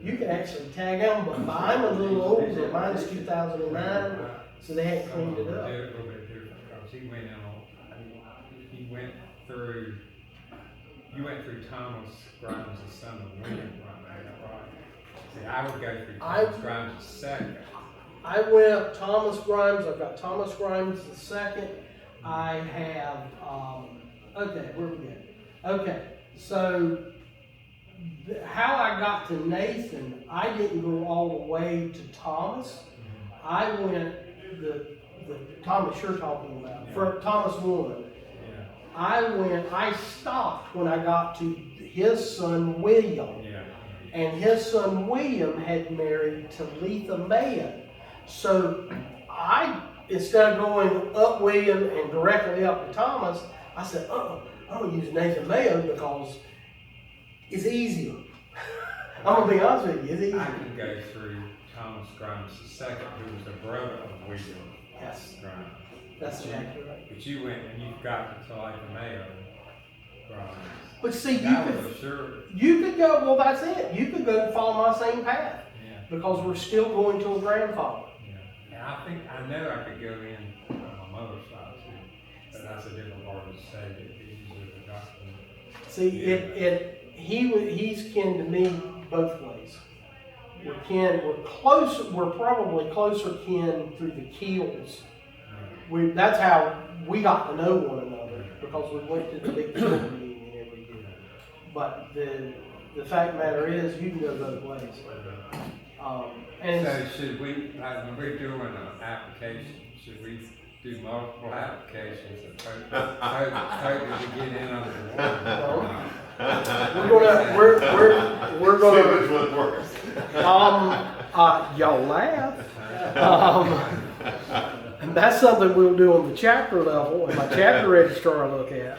You could actually tag them, but I'm a little older. Mine is 2009, so they hadn't cleaned it up. A little bit different because he went in on, he went through, you went through Thomas Grimes, the son of William Grimes, right? See, I would go through Thomas Grimes second. I went up Thomas Grimes. I've got Thomas Grimes the second. I have, okay, where we at? Okay, so how I got to Nathan, I didn't go all the way to Thomas. I went the Thomas you're talking about, for Thomas 1. I stopped when I got to his son William. Yeah. And his son William had married Talitha Mayo. So instead of going up William and directly up to Thomas, I said, I'm going to use Nathan Mayo because it's easier. I'm going to be honest with you, it's easier. I can go through Thomas Grimes II, who was the brother of William Yes, Grimes. that's exactly right. But you went and you got to like the Mayo Grimes. But see, That was sure. you could go, well, that's it. You could go follow my same path Yeah. because we're still going to a grandfather. Yeah. And I know I could go in on my mother's side too, but that's a different part of the state. It's easier to document. See, he's kin to me both ways. We're probably closer kin through the Keels. That's how we got to know one another because we went to the big Keel reunion every year. But the fact of the matter is, you can go both ways. So should we, like when we're doing an application, should we do multiple applications and totally get in under one? We're See gonna. which one works. Y'all laugh. And that's something we'll do on the chapter level, and my chapter registrar will look at.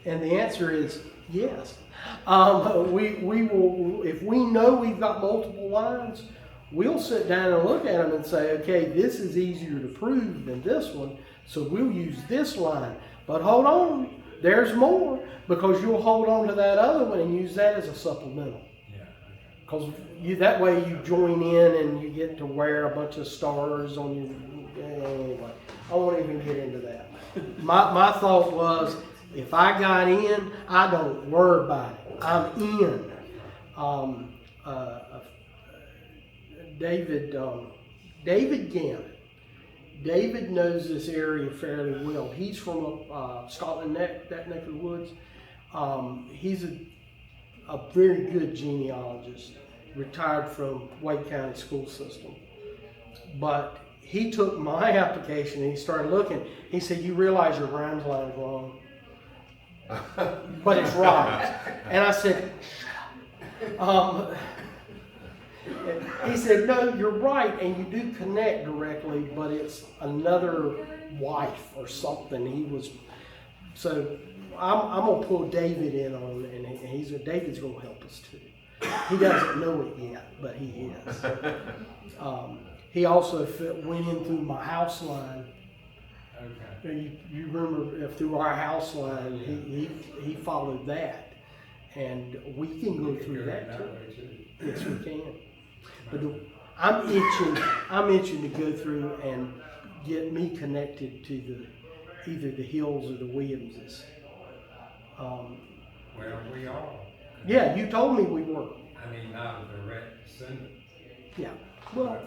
And the answer is yes. We will, if we know we've got multiple lines, we'll sit down and look at them and say, okay, this is easier to prove than this one, so we'll use this line. But hold on, there's more, because you'll hold on to that other one and use that as a supplemental. Because that way you join in and you get to wear a bunch of stars on your, anyway, I won't even get into that. My thought was, if I got in, I don't worry about it. I'm in. David Gannett. David knows this area fairly well. He's from Scotland Neck, that neck of the woods. He's a very good genealogist, retired from Wake County School System. But he took my application and he started looking. He said, you realize your Grimes line is wrong. But it's right. And I said, shut up. He said, no, you're right, and you do connect directly, but it's another wife or something. So I'm gonna pull David in on, and David's gonna help us too. He doesn't know it yet, but he is. He also went in through my house line. Okay. You remember through our house line, he followed that, and we can go through that too. Yes, we can. But I'm itching to go through and get me connected to either the Hills or the Williamses. Well, we are. Yeah, you told me we were. I mean, not a direct descendant. Yeah. Well,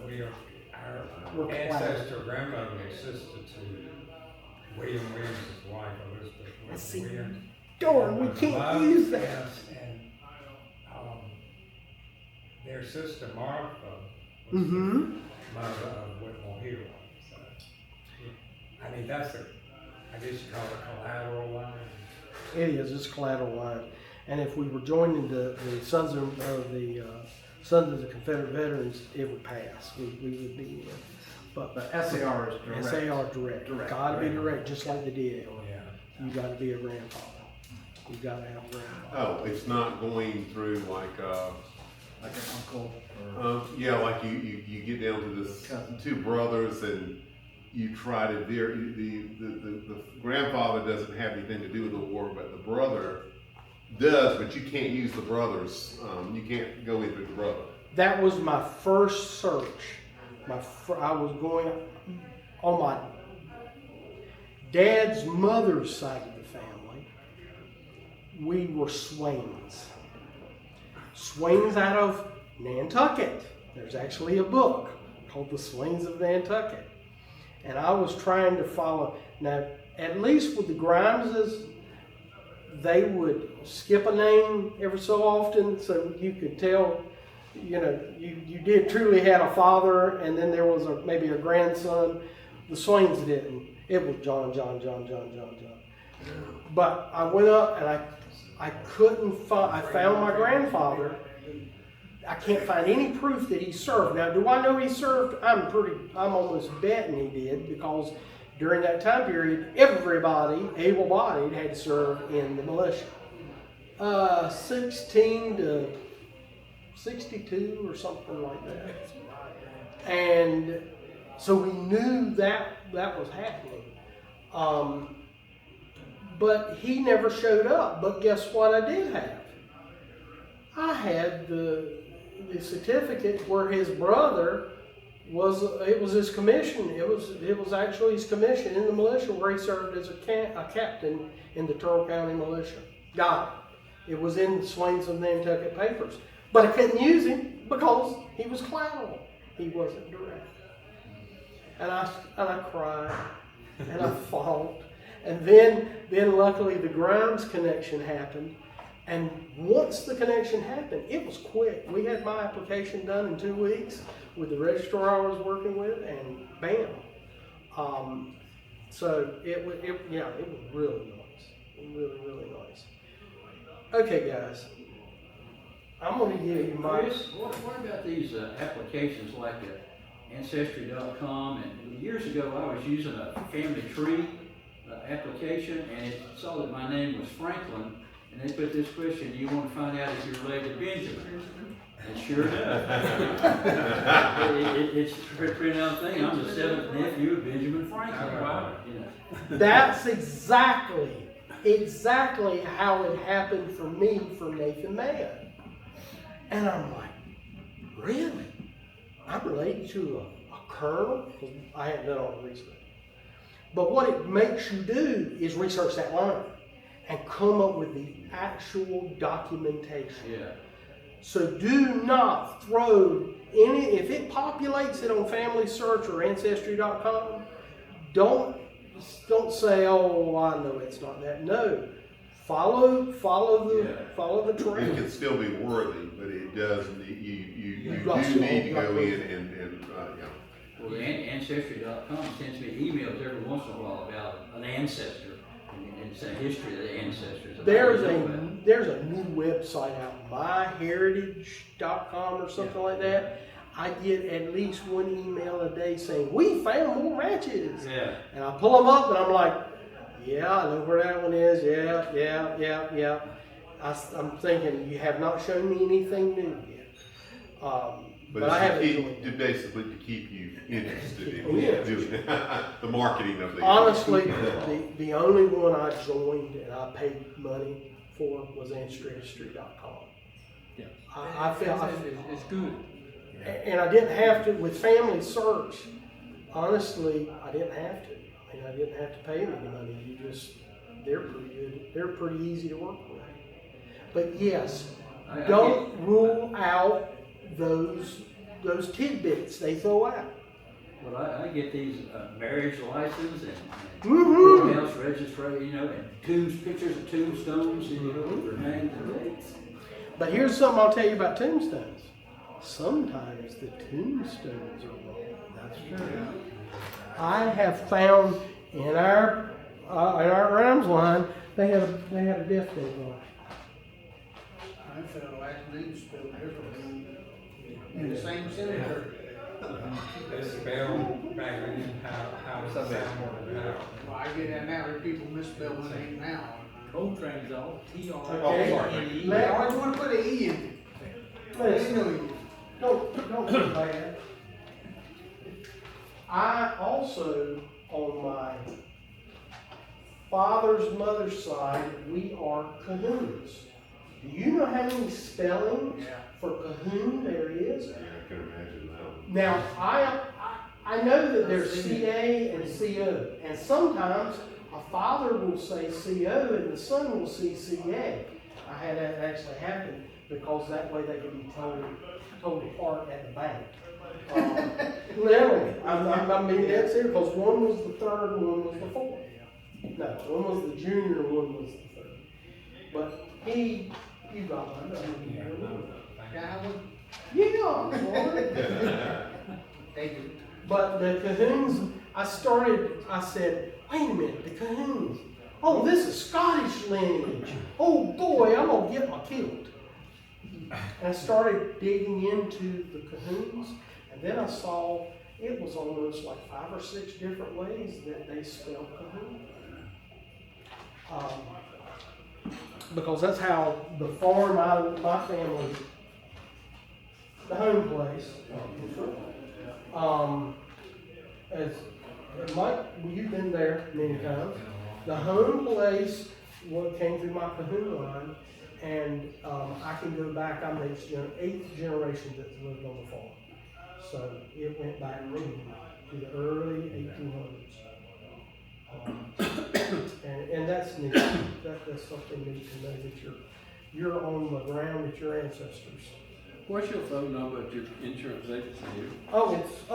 our we're ancestor grandmother was sister to William Williams' wife, Elizabeth See, Williams. darn, we Was can't loved, use that. yes, and, their sister Martha was Mm-hmm. the mother of Whitmore Hill. So, I mean, that's I guess you call it collateral line. It is, it's collateral line. And if we were joining the Sons of the Confederate Veterans, it would pass. We would be in. But But SAR is direct. SAR direct. Direct. Gotta be direct, just like the DA. Yeah. You gotta be a grandfather. You gotta have a grandfather. Oh, it's not going through like, Like an uncle or. yeah, like you get down to this Cousin. two brothers and you try to the grandfather doesn't have anything to do with the war, but the brother does, but you can't use the brothers, you can't go into the brother. That was my first search. I was going on my dad's mother's side of the family. We were Swains. Swains out of Nantucket. There's actually a book called The Swains of Nantucket. And I was trying to follow. Now, at least with the Grimeses, they would skip a name every so often so you could tell, you did truly had a father and then there was maybe a grandson. The Swains didn't. It was John. But I went up and I couldn't find, I found my grandfather. I can't find any proof that he served. Now, do I know he served? I'm almost betting he did, because during that time period, everybody able-bodied had to serve in the militia. 16 to 62 or something like that. And so we knew that was happening. But he never showed up. But guess what I did have? I had the certificate where his brother it was his commission. It was actually his commission in the militia where he served as a captain in the Turtle County Militia. Got it. It was in the Swains of Nantucket papers. But I couldn't use him because he was collateral. He wasn't direct. And I cried and I fought. And then luckily the Grimes connection happened. And once the connection happened, it was quick. We had my application done in 2 weeks with the registrar I was working with, and bam. So it was really nice. Really nice. Okay, guys. I'm going to give you my... Chris, what about these applications like Ancestry.com? And years ago, I was using a family tree application, and it saw that my name was Franklin, and they put this question: do you want to find out if you're related to Benjamin? And sure enough, it's a pretty known thing. I'm the seventh nephew of Benjamin Franklin. Wow. That's exactly how it happened for me for Nathan Mayo. And I'm like, really? I'm related to a colonel? I hadn't done all the research. But what it makes you do is research that line and come up with the actual documentation. Yeah. So do not throw if it populates it on Family Search or Ancestry.com, don't say, oh, I know it's not that. No. Follow the trail. It can still be worthy, but it does, you got do to need to got go to. in and Well, Ancestry.com sends me emails every once in a while about an ancestor and it's a history of the ancestors. There's a new website out, myheritage.com or something like that. I get at least one email a day saying, we found more ranches. Yeah. And I pull them up and I'm like, yeah, I know where that one is. Yeah. I'm thinking, you have not shown me anything new yet. But I haven't enjoyed it. basically to keep you interested in Yeah. doing the marketing of the. Honestly, the only one I joined and I paid money for was Ancestry.com. Yeah. I felt It's good. and I didn't have to with Family Search. Honestly, I didn't have to. I mean, I didn't have to pay them any money. They're pretty good. They're pretty easy to work with. But yes, don't rule out those those tidbits they throw out. Well, I get these marriage license and Mhm. courthouse registration, and pictures of tombstones, with their names and dates. But here's something I'll tell you about tombstones. Sometimes the tombstones are wrong. That's true. I have found in our Rams line they had a death date wrong. I found last name spelled differently in the same cemetery. They spell back then how to sound more than how. Well, I get that now, there's people misspell my name now. Coltrane's all Okay. They always want to put an E in it. They know you. Don't feel bad. I also, on my mother's side, we are Cahoons. Do you know how many spellings for Cahoon there is? Yeah, I can imagine that. Now, I know that there's CA and CO, and sometimes a father will say CO and the son will see CA. I had that actually happen because that way they could be told apart at the bank. Literally, I'm being dead serious because one was the third and one was the fourth. No, one was the junior and one was the third. But you got one. Yeah. They do. But the Cahoons, I said, wait a minute, the Cahoons. Oh, this is Scottish lineage. Oh boy, I'm gonna get my killed. And I started digging into the Cahoons, and then I saw it was almost like 5 or 6 different ways that they spell Cahoon. Because that's how the farm my family, the home place, as Mike, you've been there many times. The home place came through my Cahoon line, and I can go back. I'm the 8th generation that's lived on the farm, so it went back really to the early 1800s. And that's neat. That's something neat to know that you're on the ground with your ancestors. What's your phone number at your insurance agency here? Oh, it's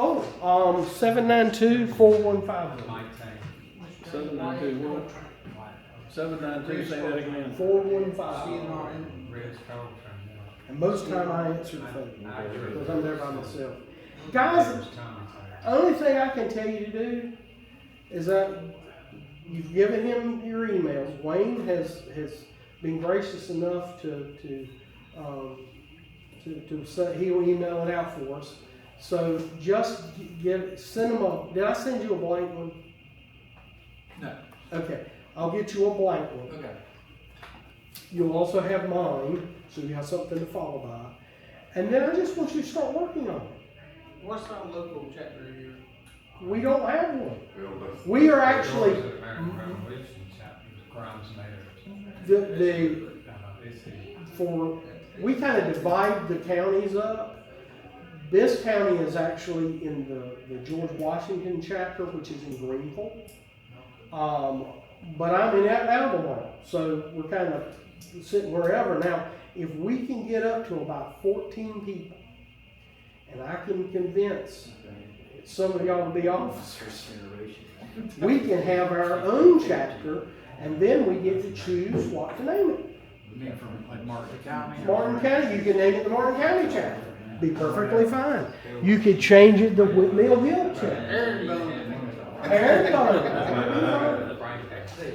792-4150. Mike Tank. 792 what? 792, say that again. 415. Red's Coltrane. And most of the time I answer the phone I agree. because I'm there by myself. Guys, There's Tommy's the only thing I can tell you to do is that you've given him your emails. Wayne has been gracious enough to say he'll email it out for us. So just send him a. Did I send you a blank one? No. Okay, I'll get you a blank one. Okay. You'll also have mine, so you have something to follow by. And then I just want you to start working on it. What's our local chapter here? We don't have one. Well, that's- We are actually The American Revolution chapter, Grimes Mayor. we kind of divide the counties up. This county is actually in the George Washington chapter, which is in Greenville. But I'm in Albemarle, so we're kind of sitting wherever. Now, if we can get up to about 14 people, and I can convince some of y'all to be officers, we can have our own chapter, and then we get to choose what to name it. You mean from like Martin County? Martin County, you can name it the Martin County chapter. Be perfectly fine. You could change it to Whitmill Hill chapter. Herringbone.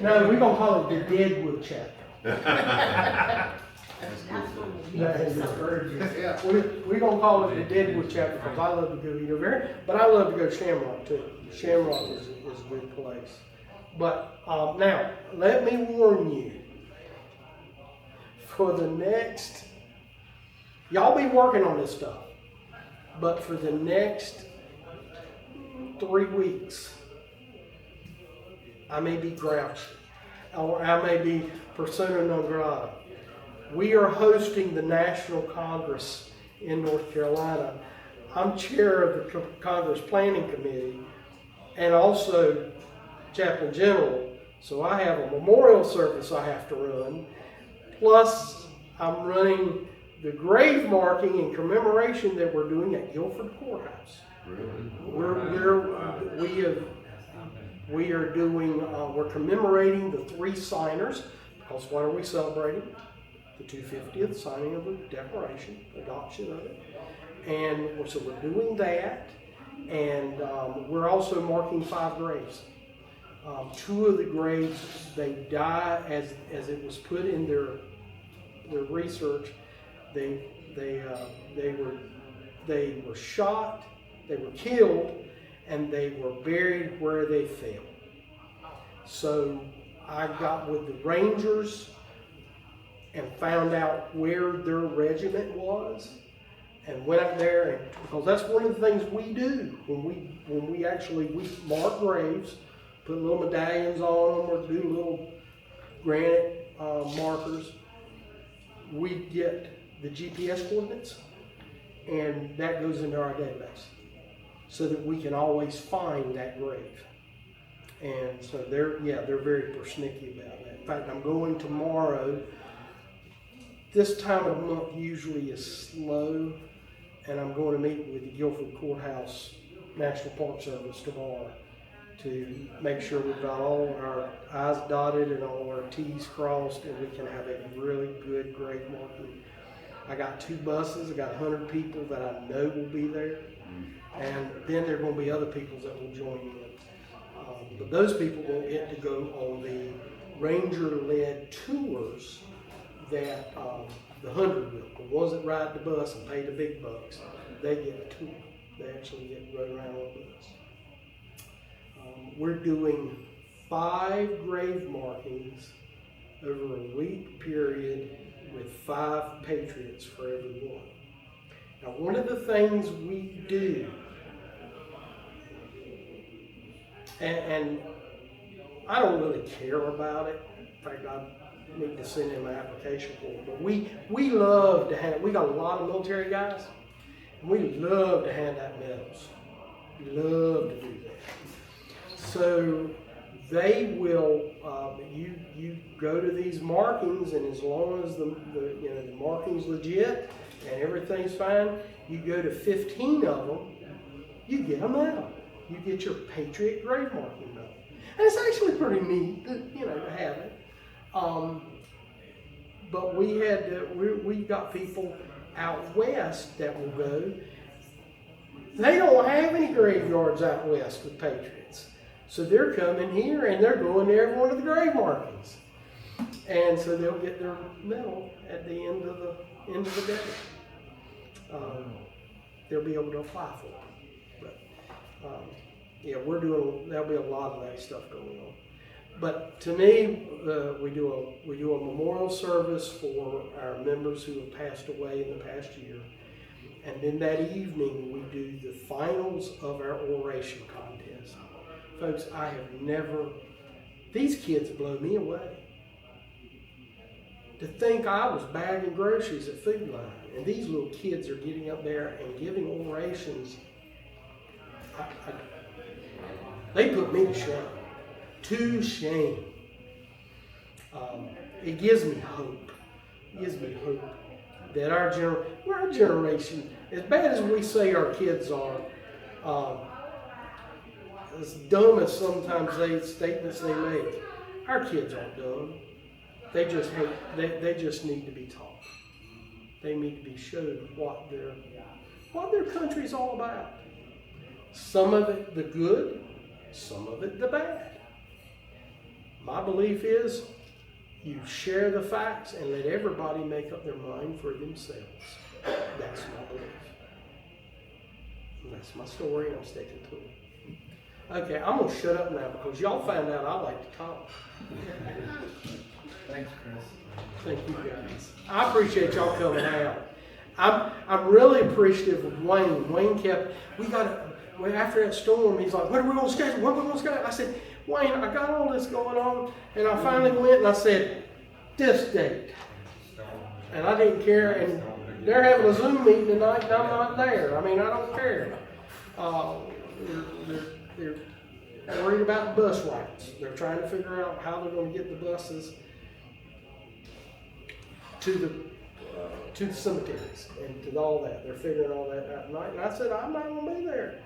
No, we're gonna call it the Deadwood chapter. We're gonna call it the Deadwood chapter because I love to go either there, but I love to go to Shamrock too. Shamrock is a good place. But now, let me warn you. For the next, y'all be working on this stuff, but for the next 3 weeks, I may be grouchy, or I may be persona non grata. We are hosting the National Congress in North Carolina. I'm chair of the Congress Planning Committee and also Chaplain General, so I have a memorial service I have to run. Plus, I'm running the grave marking and commemoration that we're doing at Guilford Courthouse. We are doing, we're commemorating the 3 signers, because what are we celebrating? The 250th signing of the Declaration, adoption of it. And so we're doing that, and we're also marking 5 graves. 2 of the graves, they die as it was put in their research. They were shot, they were killed, and they were buried where they fell. So I got with the Rangers and found out where their regiment was, and went up there, and because that's one of the things we do when we mark graves, put little medallions on them or do little granite markers. We get the GPS coordinates, and that goes into our database so that we can always find that grave. And so they're very persnickety about that. In fact, I'm going tomorrow. This time of month usually is slow, and I'm going to meet with the Guilford Courthouse National Park Service tomorrow to make sure we've got all our I's dotted and all our T's crossed, and we can have a really good grave marking. I got 2 buses, I got 100 people that I know will be there, and then there are going to be other people that will join in. But those people will get to go on the Ranger-led tours that the 100 will. The ones that ride the bus and pay the big bucks, they get a tour. They actually get to run around on the bus. We're doing 5 grave markings over a week period with 5 patriots for every one. Now, one of the things we do, and I don't really care about it. In fact, I need to send him an application for it. But we love to hand, we got a lot of military guys, and we love to hand out medals. We love to do that. So they will, you go to these markings, and as long as the marking's legit and everything's fine, you go to 15 of them, you get a medal. You get your Patriot grave marking medal. And it's actually pretty neat to have it. But we've got people out west that will go. They don't have any graveyards out west with Patriots. So they're coming here and they're going to every one of the grave markings. And so they'll get their medal at the end of the day. They'll be able to apply for it. But there'll be a lot of that stuff going on. But to me, we do a memorial service for our members who have passed away in the past year. And then that evening, we do the finals of our oration contest. Folks, these kids blow me away. To think I was bagging groceries at Food Line, and these little kids are getting up there and giving orations. They put me to shame. To shame. It gives me hope. It gives me hope that our generation, as bad as we say our kids are, as dumb as sometimes statements they make, our kids aren't dumb. They just need to be taught. They need to be showed what their country's all about. Some of it the good, some of it the bad. My belief is you share the facts and let everybody make up their mind for themselves. That's my belief. And that's my story, and I'm sticking to it. Okay, I'm going to shut up now because y'all found out I like to talk. Thanks, Chris. Thank you, guys. I appreciate y'all coming out. I'm really appreciative of Wayne. Wayne after that storm, he's like, what are we going to schedule? What are we going to schedule? I said, Wayne, I got all this going on, and I finally went and I said, this date. And I didn't care, and they're having a Zoom meeting tonight, and I'm not there. I mean, I don't care. They're worried about bus routes. They're trying to figure out how they're going to get the buses to to the cemeteries and to all that. They're figuring all that out tonight. And I said, I'm not gonna be there.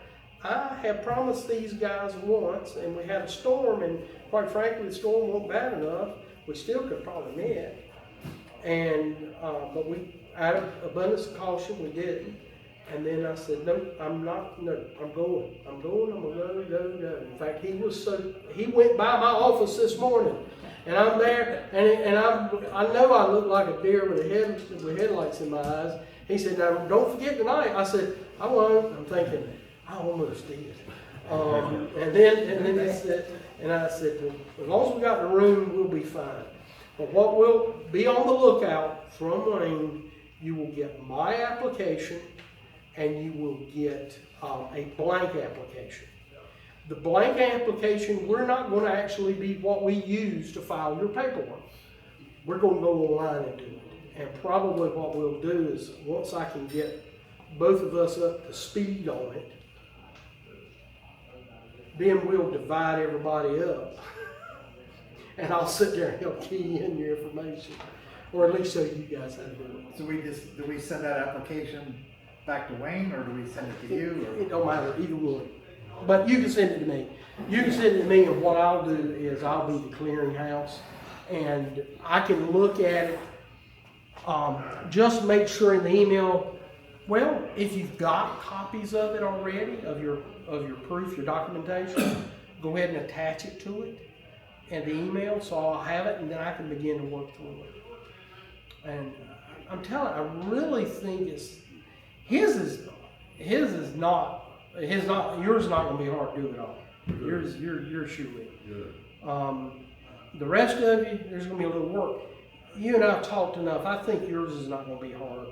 I have promised these guys once, and we had a storm, and quite frankly, the storm wasn't bad enough. We still could probably met. And, but we, out of abundance of caution, we didn't. And then I said, no, I'm going. I'm gonna go. In fact, he went by my office this morning, and I'm there, and I know I look like a deer with headlights in my eyes. He said, now, don't forget tonight. I said, I won't. I'm thinking, I almost did. And then he said, and I said, well, as long as we got the room, we'll be fine. But what will be on the lookout from Wayne, you will get my application, and you will get a blank application. The blank application, we're not going to actually be what we use to file your paperwork. We're going to go online and do it. And probably what we'll do is, once I can get both of us up to speed on it, then we'll divide everybody up. And I'll sit there and help key in your information. Or at least show you guys how to do it. So do we send that application back to Wayne, or do we send it to you? It don't matter, either one. But you can send it to me. You can send it to me, and what I'll do is I'll be the clearinghouse, and I can look at it. Just make sure in the email, well, if you've got copies of it already, of your proof, your documentation, go ahead and attach it to it and the email, so I'll have it, and then I can begin to work through it. And I'm telling you, I really think yours is not going to be hard to do at all. You're sure. The rest of you, there's going to be a little work. You and I have talked enough. I think yours is not going to be hard.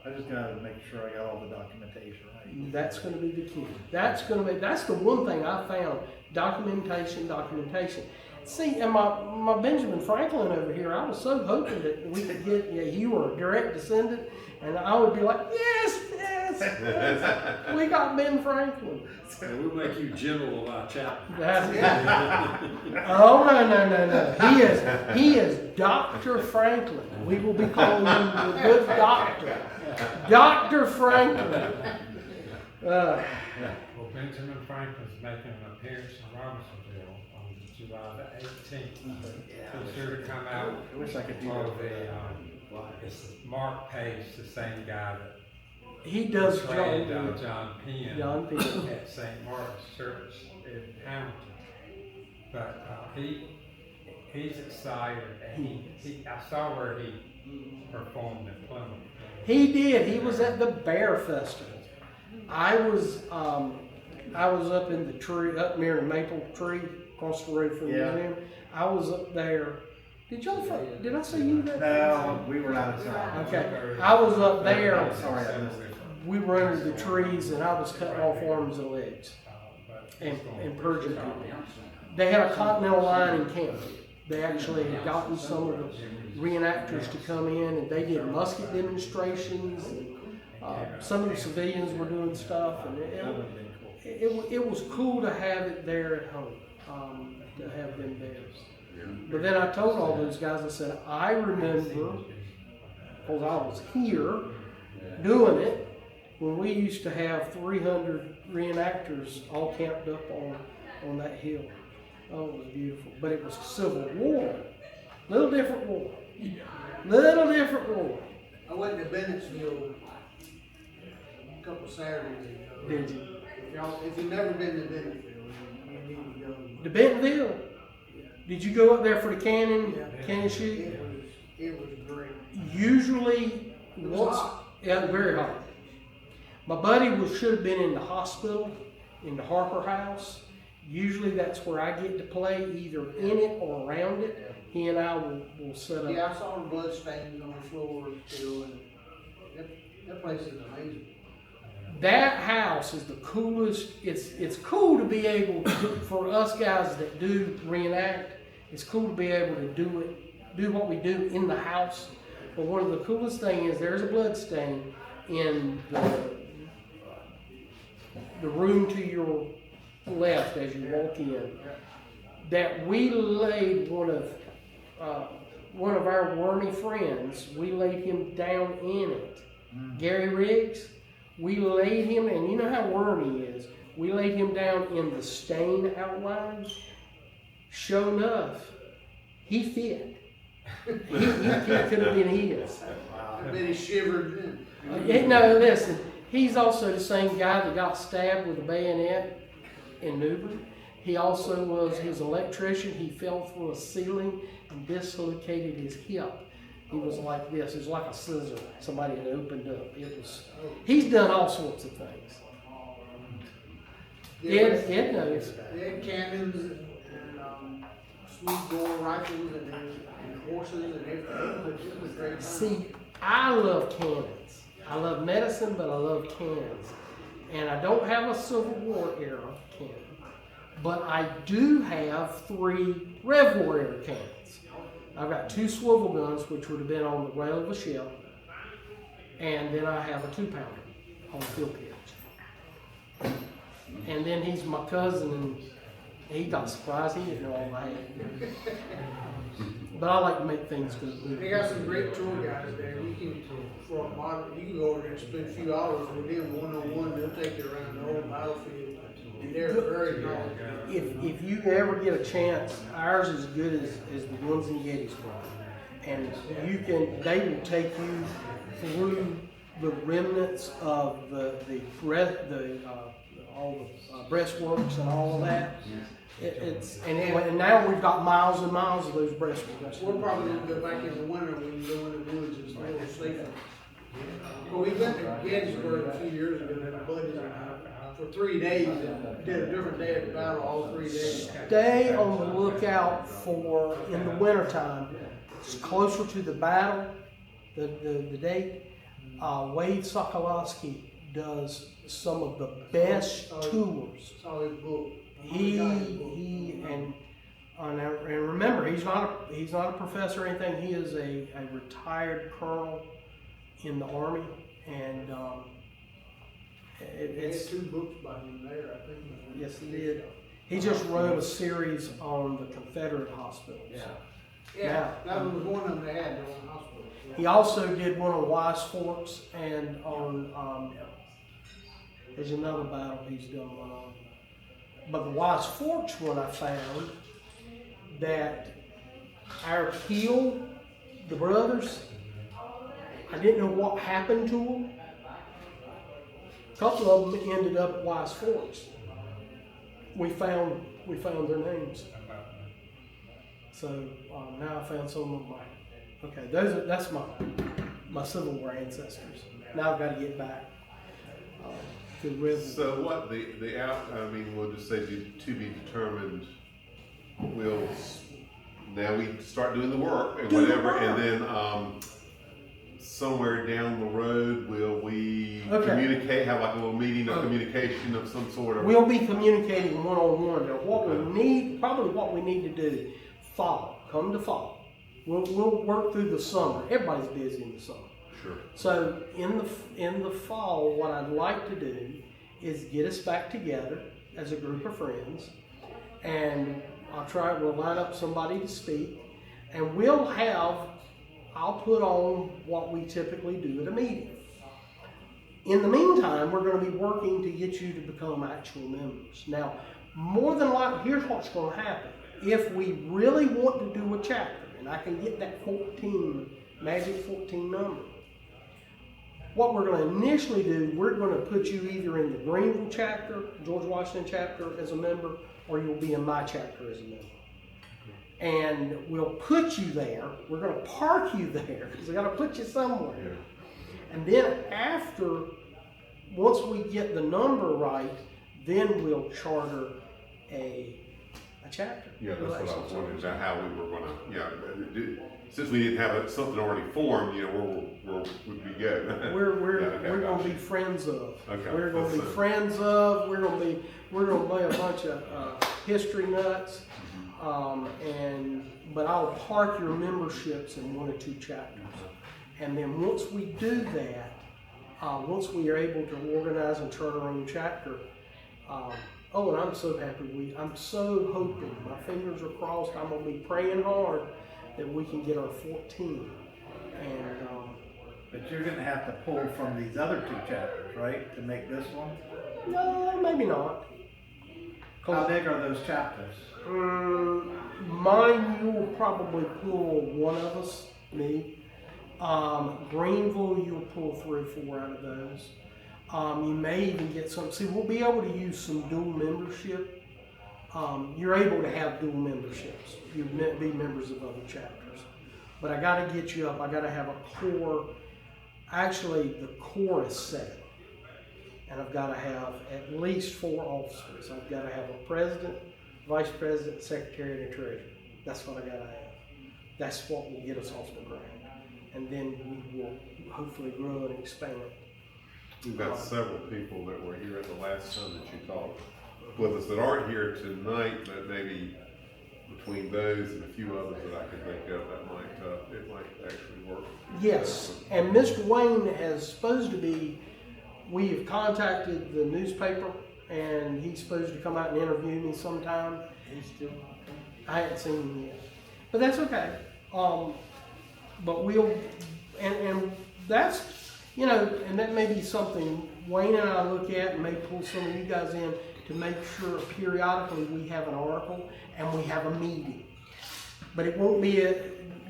I just got to make sure I got all the documentation right. That's going to be the key. That's the one thing I found. Documentation. See, and my Benjamin Franklin over here, I was so hoping that we could get, you were a direct descendant, and I would be like, yes, we got Ben Franklin. We'll make you general of our chapel. Oh, no. He is Dr. Franklin. We will be calling him the good doctor. Dr. Franklin. Well, Benjamin Franklin's making an appearance in Robbinsonville on July the 18th. Be sure to come out. I wish I could do for that. it's Mark Pace, the same guy that He does trained John John Penn Penn. at St. Mark's Church in Hamilton. But he's excited, and I saw where he performed in Plymouth. He did. He was at the Bear Festival. I was up in the tree, up near the maple tree across the road from the museum. I was up there. Did I see you there? No, we were out of town. Okay. I was up there. Sorry, I missed it. We were under the trees, and I was cutting off arms and legs and purging people. They had a continental line in camp. They actually had gotten some of the reenactors to come in, and they did musket demonstrations. And, some of the civilians were doing stuff, and it was cool to have it there at home, to have them there. But then I told all those guys, I said, I remember, because I was here doing it, when we used to have 300 reenactors all camped up on that hill. Oh, it was beautiful. But it was Civil War. Little different war. I went to Bennettsville a couple Saturdays ago. Did you? If you've never been to Bennettsville, you need to go. To Bentonville? Did you go up there for the cannon shoot? It was great. Usually, It was hot. Yeah, very hot. My buddy should have been in the hospital, in the Harper House. Usually that's where I get to play, either in it or around it. He and I will set up. Yeah, I saw the blood stains on the floor still, and that place is amazing. That house is the coolest. It's cool to be able to, for us guys that do reenact. It's cool to be able to do what we do in the house. But one of the coolest things is there's a blood stain in the room to your left as you walk in. That we laid one of one of our wormy friends, we laid him down in it. Gary Riggs, we laid him, and you know how wormy he is. We laid him down in the stain outline. Sure enough, he fit. He could have been his. I bet he shivered then. No, listen, he's also the same guy that got stabbed with a bayonet in Newbern. He also was his electrician. He fell through a ceiling and dislocated his hip. He was like this. It was like a scissor. Somebody had opened up. He's done all sorts of things. Ed knows. They had cannons and smoothbore rifles and horses and everything. It was a great time. See, I love cannons. I love medicine, but I love cannons. And I don't have a Civil War era cannon. But I do have 3 Rev War era cannons. I've got 2 swivel guns, which would have been on the rail of a ship. And then I have a 2-pounder on field pitch. And then he's my cousin, and he got surprised. He didn't know all I had. But I like to make things good. They got some great tour guides there. You can go over there and spend a few hours with them one-on-one. They'll take you around the whole battlefield. And they're very knowledgeable. If you ever get a chance, ours is as good as the ones in Gettysburg. And they will take you through the remnants of all the breastworks and all of that. And now we've got miles and miles of those breastworks. We're probably gonna go back in the winter when you go in the woods. It's a little safer. Well, we went to Gettysburg a few years ago and our buddies and I for 3 days and did a different day of the battle all 3 days. Stay on the lookout for, in the wintertime, it's closer to the battle, the date. Wade Sokolowski does some of the best tours. Saw his book. And remember, he's not a professor or anything. He is a retired colonel in the Army, and It's 2 books by him there, I think. yes, he did. He just wrote a series on the Confederate hospitals. Yeah, that was one of them they had, their own hospital. He also did one on Wise Forks and on, there's another battle he's done one on. But the Wise Forks one, I found that our Peel, the brothers, I didn't know what happened to them. A couple of them ended up at Wise Forks. We found their names. So now I found some of my, okay, that's my Civil War ancestors. Now I've got to get back to the river. So what we'll just say to be determined. Now we start doing the work and whatever, and then somewhere down the road, will we communicate, have like a little meeting of communication of some sort of? We'll be communicating one-on-one. Now what we need to do, come to fall. We'll work through the summer. Everybody's busy in the summer. Sure. So in the fall, what I'd like to do is get us back together as a group of friends, and we'll line up somebody to speak, and I'll put on what we typically do at a meeting. In the meantime, we're going to be working to get you to become actual members. Now, more than likely, here's what's going to happen. If we really want to do a chapter, and I can get that magic 14 number, what we're going to initially do, we're going to put you either in the Greenville chapter, George Washington chapter as a member, or you'll be in my chapter as a member. And we'll put you there. We're going to park you there because we got to put you somewhere. Yeah. And then once we get the number right, then we'll charter a chapter. Yeah, that's what I was wondering about how we were going to. Since we didn't have something already formed, where would we go? We're going to be friends of. Okay. We're going to be friends of. We're going to be a bunch of history nuts. But I'll park your memberships in 1 or 2 chapters. And then once we do that, once we are able to organize and charter our own chapter, and I'm so happy I'm so hoping, my fingers are crossed, I'm going to be praying hard that we can get our 14. And, But you're gonna have to pull from these other two chapters, right, to make this one? no, maybe not. How big are those chapters? Mine, you will probably pull one of us, me. Greenville, you'll pull 3 or 4 out of those. You may even get some, see, we'll be able to use some dual membership. You're able to have dual memberships. You be members of other chapters. But I gotta get you up, I gotta have a core, actually the core is 7. And I've gotta have at least 4 officers. I've gotta have a president, vice president, secretary, and a treasurer. That's what I gotta have. That's what will get us off the ground. And then we will hopefully grow and expand. We've got several people that were here at the last time that you talked with us that aren't here tonight, but maybe between those and a few others that I can think of, it might actually work. Yes, and Mr. Wayne is supposed to be, we have contacted the newspaper and he's supposed to come out and interview me sometime. He's still not coming. I haven't seen him yet, but that's okay. But we'll, and that's, you know, and that may be something Wayne and I look at and may pull some of you guys in to make sure periodically we have an article and we have a meeting. But it won't be,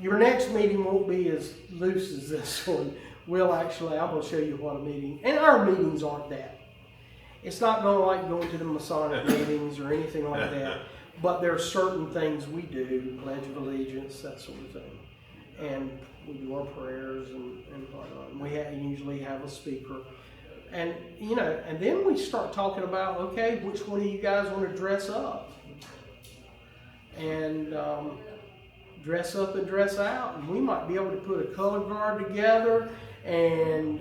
your next meeting won't be as loose as this one. We'll actually, I'm gonna show you what a meeting, and our meetings aren't that. It's not gonna like going to the Masonic meetings or anything like that, but there are certain things we do, Pledge of Allegiance, that sort of thing. And we do our prayers and whatnot. We usually have a speaker. And, you know, and then we start talking about, okay, which one of you guys want to dress up? And dress up and dress out. And we might be able to put a color guard together, and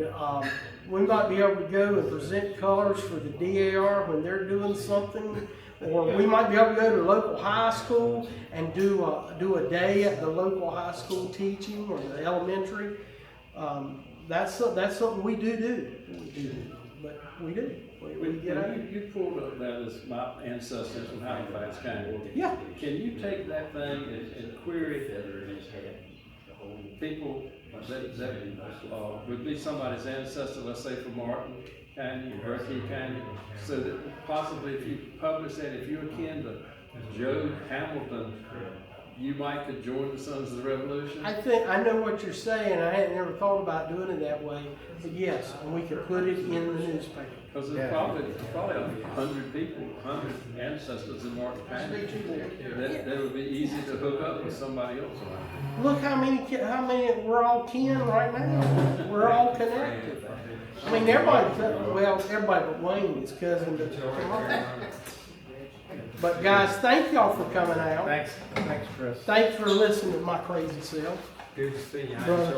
we might be able to go and present colors for the DAR when they're doing something. Or we might be able to go to the local high school and do a day at the local high school teaching, or the elementary. That's something we do. But we do. We get out. You pulled up that as my ancestors from Halifax County. Yeah. Can you take that thing and query people that would be somebody's ancestor, let's say from Martin County or Berkeley County, so that possibly if you publish that, if you're akin to Joe Hamilton, you might could join the Sons of the Revolution? I know what you're saying. I hadn't never thought about doing it that way, but yes, and we could put it in the newspaper. Because there's probably 100 people, 100 ancestors in Martin County that would be easy to hook up with somebody else around. Look how many, we're all kin right now. We're all connected. I mean, everybody but Wayne is cousin to But guys, thank y'all for coming out. Thanks, Chris. Thanks for listening to my crazy self. Good to see you. I Brother. enjoyed